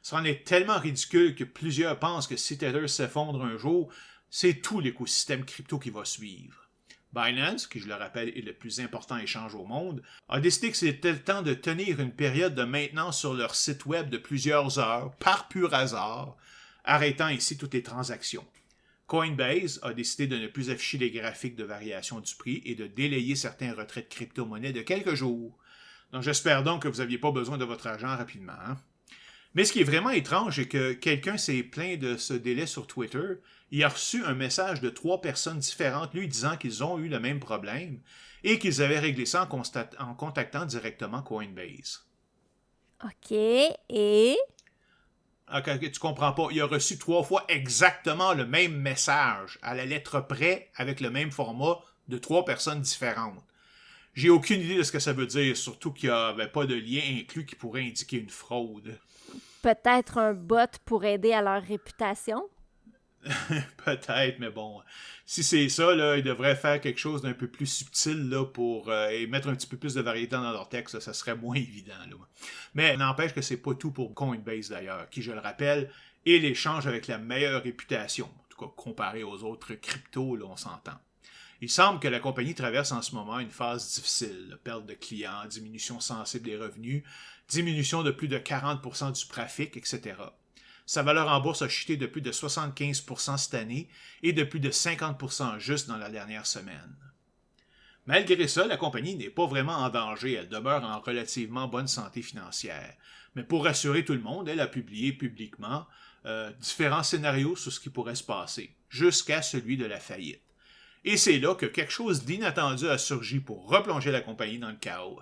Ça en est tellement ridicule que plusieurs pensent que si tethers s'effondrent un jour, c'est tout l'écosystème crypto qui va suivre. Binance, qui je le rappelle est le plus important échange au monde, a décidé que c'était le temps de tenir une période de maintenance sur leur site web de plusieurs heures, par pur hasard, arrêtant ainsi toutes les transactions. Coinbase a décidé de ne plus afficher les graphiques de variation du prix et de délayer certains retraits de crypto-monnaies de quelques jours. Donc j'espère donc que vous n'aviez pas besoin de votre argent rapidement. Hein? Mais ce qui est vraiment étrange, c'est que quelqu'un s'est plaint de ce délai sur Twitter. Il a reçu un message de 3 personnes différentes lui disant qu'ils ont eu le même problème et qu'ils avaient réglé ça en contactant directement Coinbase. OK, et... Okay, tu comprends pas. Il a reçu 3 fois exactement le même message, à la lettre près, avec le même format, de 3 personnes différentes. J'ai aucune idée de ce que ça veut dire, surtout qu'il n'y avait pas de lien inclus qui pourrait indiquer une fraude. Peut-être un bot pour aider à leur réputation? Peut-être, mais bon, si c'est ça, là, ils devraient faire quelque chose d'un peu plus subtil là, pour et mettre un petit peu plus de variété dans leur texte, ça serait moins évident. Là. Mais n'empêche que c'est pas tout pour Coinbase d'ailleurs, qui, je le rappelle, est l'échange avec la meilleure réputation, en tout cas comparé aux autres cryptos, là, on s'entend. Il semble que la compagnie traverse en ce moment une phase difficile, perte de clients, diminution sensible des revenus, diminution de plus de 40% du trafic, etc. Sa valeur en bourse a chuté de plus de 75% cette année et de plus de 50% juste dans la dernière semaine. Malgré ça, la compagnie n'est pas vraiment en danger, elle demeure en relativement bonne santé financière. Mais pour rassurer tout le monde, elle a publié publiquement différents scénarios sur ce qui pourrait se passer, jusqu'à celui de la faillite. Et c'est là que quelque chose d'inattendu a surgi pour replonger la compagnie dans le chaos.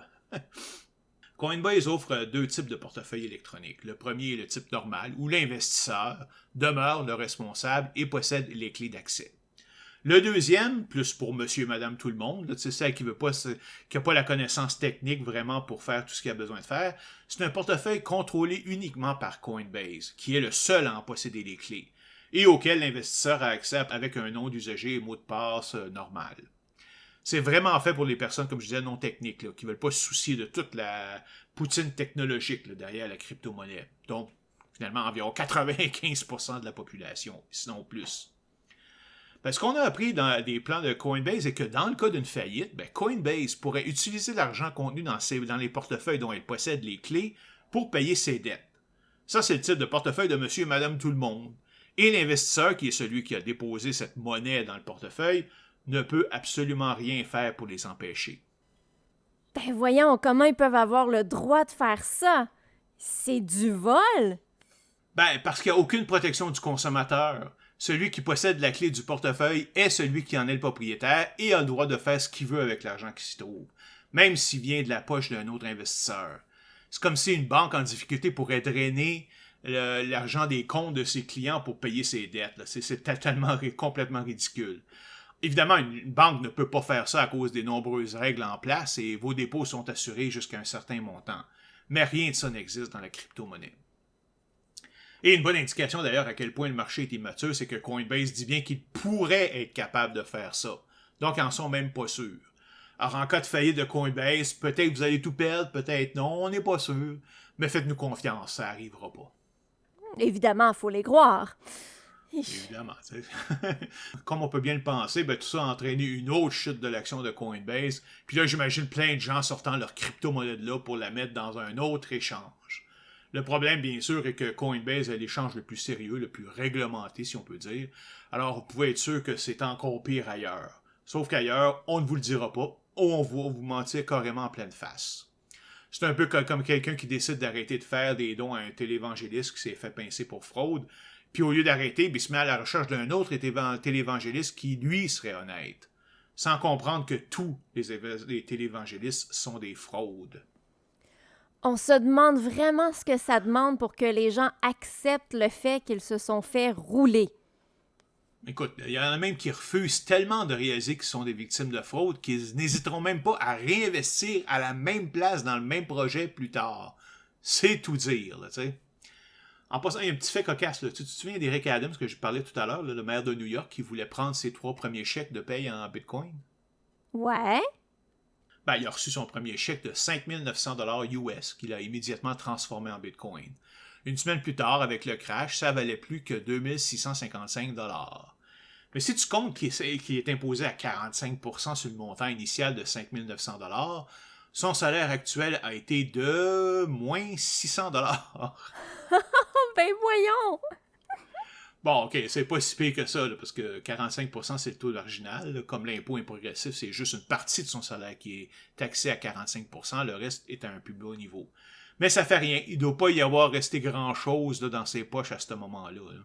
Coinbase offre 2 types de portefeuilles électroniques. Le premier est le type normal, où l'investisseur demeure le responsable et possède les clés d'accès. Le deuxième, plus pour monsieur et madame tout le monde, c'est celle qui n'a pas la connaissance technique vraiment pour faire tout ce qu'il a besoin de faire, c'est un portefeuille contrôlé uniquement par Coinbase, qui est le seul à en posséder les clés, et auquel l'investisseur a accès avec un nom d'usager et mot de passe normal. C'est vraiment fait pour les personnes, comme je disais, non techniques, là, qui ne veulent pas se soucier de toute la poutine technologique là, derrière la crypto-monnaie. Donc, finalement, environ 95% de la population, sinon plus. Ce qu'on a appris dans des plans de Coinbase est que dans le cas d'une faillite, Coinbase pourrait utiliser l'argent contenu dans les portefeuilles dont elle possède les clés pour payer ses dettes. Ça, c'est le type de portefeuille de monsieur et madame tout le monde. Et l'investisseur, qui est celui qui a déposé cette monnaie dans le portefeuille, ne peut absolument rien faire pour les empêcher. Ben voyons, comment ils peuvent avoir le droit de faire ça? C'est du vol? Ben, parce qu'il n'y a aucune protection du consommateur. Celui qui possède la clé du portefeuille est celui qui en est le propriétaire et a le droit de faire ce qu'il veut avec l'argent qui s'y trouve, même s'il vient de la poche d'un autre investisseur. C'est comme si une banque en difficulté pourrait drainer l'argent des comptes de ses clients pour payer ses dettes. Là. C'est totalement, complètement ridicule. Évidemment, une banque ne peut pas faire ça à cause des nombreuses règles en place et vos dépôts sont assurés jusqu'à un certain montant. Mais rien de ça n'existe dans la crypto-monnaie. Et une bonne indication d'ailleurs à quel point le marché est immature, c'est que Coinbase dit bien qu'il pourrait être capable de faire ça. Donc, ils n'en sont même pas sûrs. Alors, en cas de faillite de Coinbase, peut-être que vous allez tout perdre, peut-être non, on n'est pas sûr. Mais faites-nous confiance, ça n'arrivera pas. Évidemment, il faut les croire. Évidemment. Comme on peut bien le penser, ben, tout ça a entraîné une autre chute de l'action de Coinbase. Puis là, j'imagine plein de gens sortant leur crypto-monnaie de là pour la mettre dans un autre échange. Le problème, bien sûr, est que Coinbase est l'échange le plus sérieux, le plus réglementé, si on peut dire. Alors, vous pouvez être sûr que c'est encore pire ailleurs. Sauf qu'ailleurs, on ne vous le dira pas, ou on va vous mentir carrément en pleine face. C'est un peu comme quelqu'un qui décide d'arrêter de faire des dons à un télévangéliste qui s'est fait pincer pour fraude. Puis au lieu d'arrêter, il se met à la recherche d'un autre télévangéliste qui, lui, serait honnête. Sans comprendre que tous les télévangélistes sont des fraudes. On se demande vraiment ce que ça demande pour que les gens acceptent le fait qu'ils se sont fait rouler. Écoute, il y en a même qui refusent tellement de réaliser qu'ils sont des victimes de fraude qu'ils n'hésiteront même pas à réinvestir à la même place dans le même projet plus tard. C'est tout dire, là, tu sais. En passant, il y a un petit fait cocasse. Là. Tu te souviens d'Eric Adams que je parlais tout à l'heure, là, le maire de New York qui voulait prendre ses 3 premiers chèques de paye en Bitcoin? Ouais. Ben, il a reçu son premier chèque de 5 900 US qu'il a immédiatement transformé en Bitcoin. Une semaine plus tard, avec le crash, ça valait plus que 2 655 $. Mais si tu comptes qu'il est imposé à 45% sur le montant initial de 5 900 $, son salaire actuel a été de moins 600 $. Ben voyons! Bon, OK, c'est pas si pire que ça, là, parce que 45%, c'est le taux original. Là. Comme l'impôt est progressif, c'est juste une partie de son salaire qui est taxée à 45%. Le reste est à un plus bas niveau. Mais ça fait rien. Il ne doit pas y avoir resté grand-chose là, dans ses poches à ce moment-là. Là.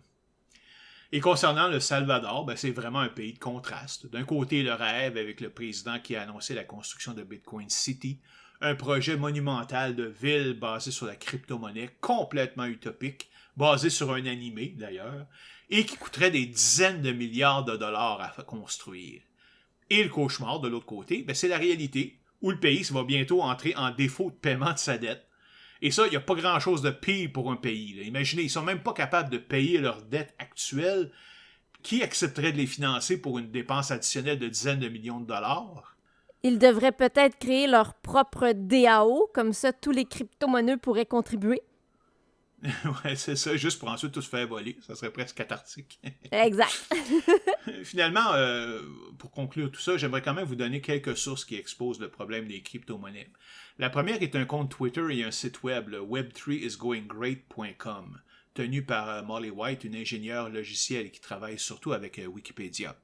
Et concernant le Salvador, ben, c'est vraiment un pays de contraste. D'un côté, le rêve avec le président qui a annoncé la construction de Bitcoin City, un projet monumental de ville basé sur la crypto-monnaie, complètement utopique, basé sur un animé d'ailleurs, et qui coûterait des dizaines de milliards de dollars à construire. Et le cauchemar, de l'autre côté, ben, c'est la réalité, où le pays va bientôt entrer en défaut de paiement de sa dette. Et ça, il n'y a pas grand-chose de pire pour un pays. Là. Imaginez, ils ne sont même pas capables de payer leurs dettes actuelles. Qui accepterait de les financer pour une dépense additionnelle de dizaines de millions de dollars? Ils devraient peut-être créer leur propre DAO, comme ça tous les crypto-monnaies pourraient contribuer. Ouais, c'est ça, juste pour ensuite tout se faire voler. Ça serait presque cathartique. Exact. Finalement, pour conclure tout ça, j'aimerais quand même vous donner quelques sources qui exposent le problème des crypto-monnaies. La première est un compte Twitter et un site web, le web3isgoinggreat.com, tenu par Molly White, une ingénieure logicielle qui travaille surtout avec Wikipédia.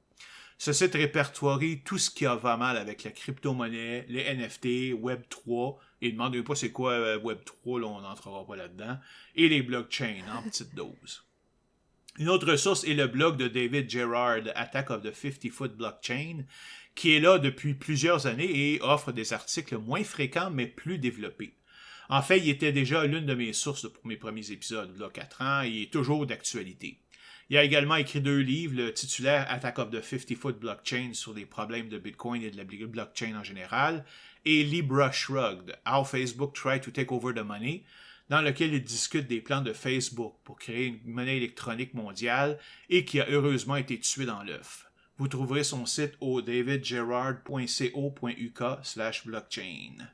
Ce site répertorie tout ce qui va mal avec la crypto-monnaie, les NFT, Web3, et demandez pas c'est quoi Web3, là on n'entrera pas là-dedans, et les blockchains en petite dose. Une autre source est le blog de David Gerard, Attack of the 50-Foot Blockchain, qui est là depuis plusieurs années et offre des articles moins fréquents mais plus développés. En fait, il était déjà l'une de mes sources pour mes premiers épisodes, là 4 ans, et il est toujours d'actualité. Il a également écrit 2 livres, le titulaire Attack of the 50-Foot Blockchain sur les problèmes de Bitcoin et de la blockchain en général, et Libra Shrugged, How Facebook Tried to Take Over the Money, dans lequel il discute des plans de Facebook pour créer une monnaie électronique mondiale et qui a heureusement été tué dans l'œuf. Vous trouverez son site au davidgerard.co.uk/blockchain.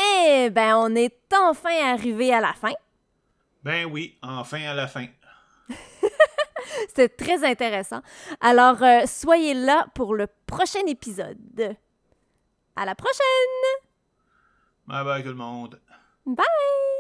Eh ben, on est enfin arrivé à la fin. Ben oui, enfin à la fin. C'était très intéressant. Alors, soyez là pour le prochain épisode. À la prochaine! Bye bye tout le monde. Bye!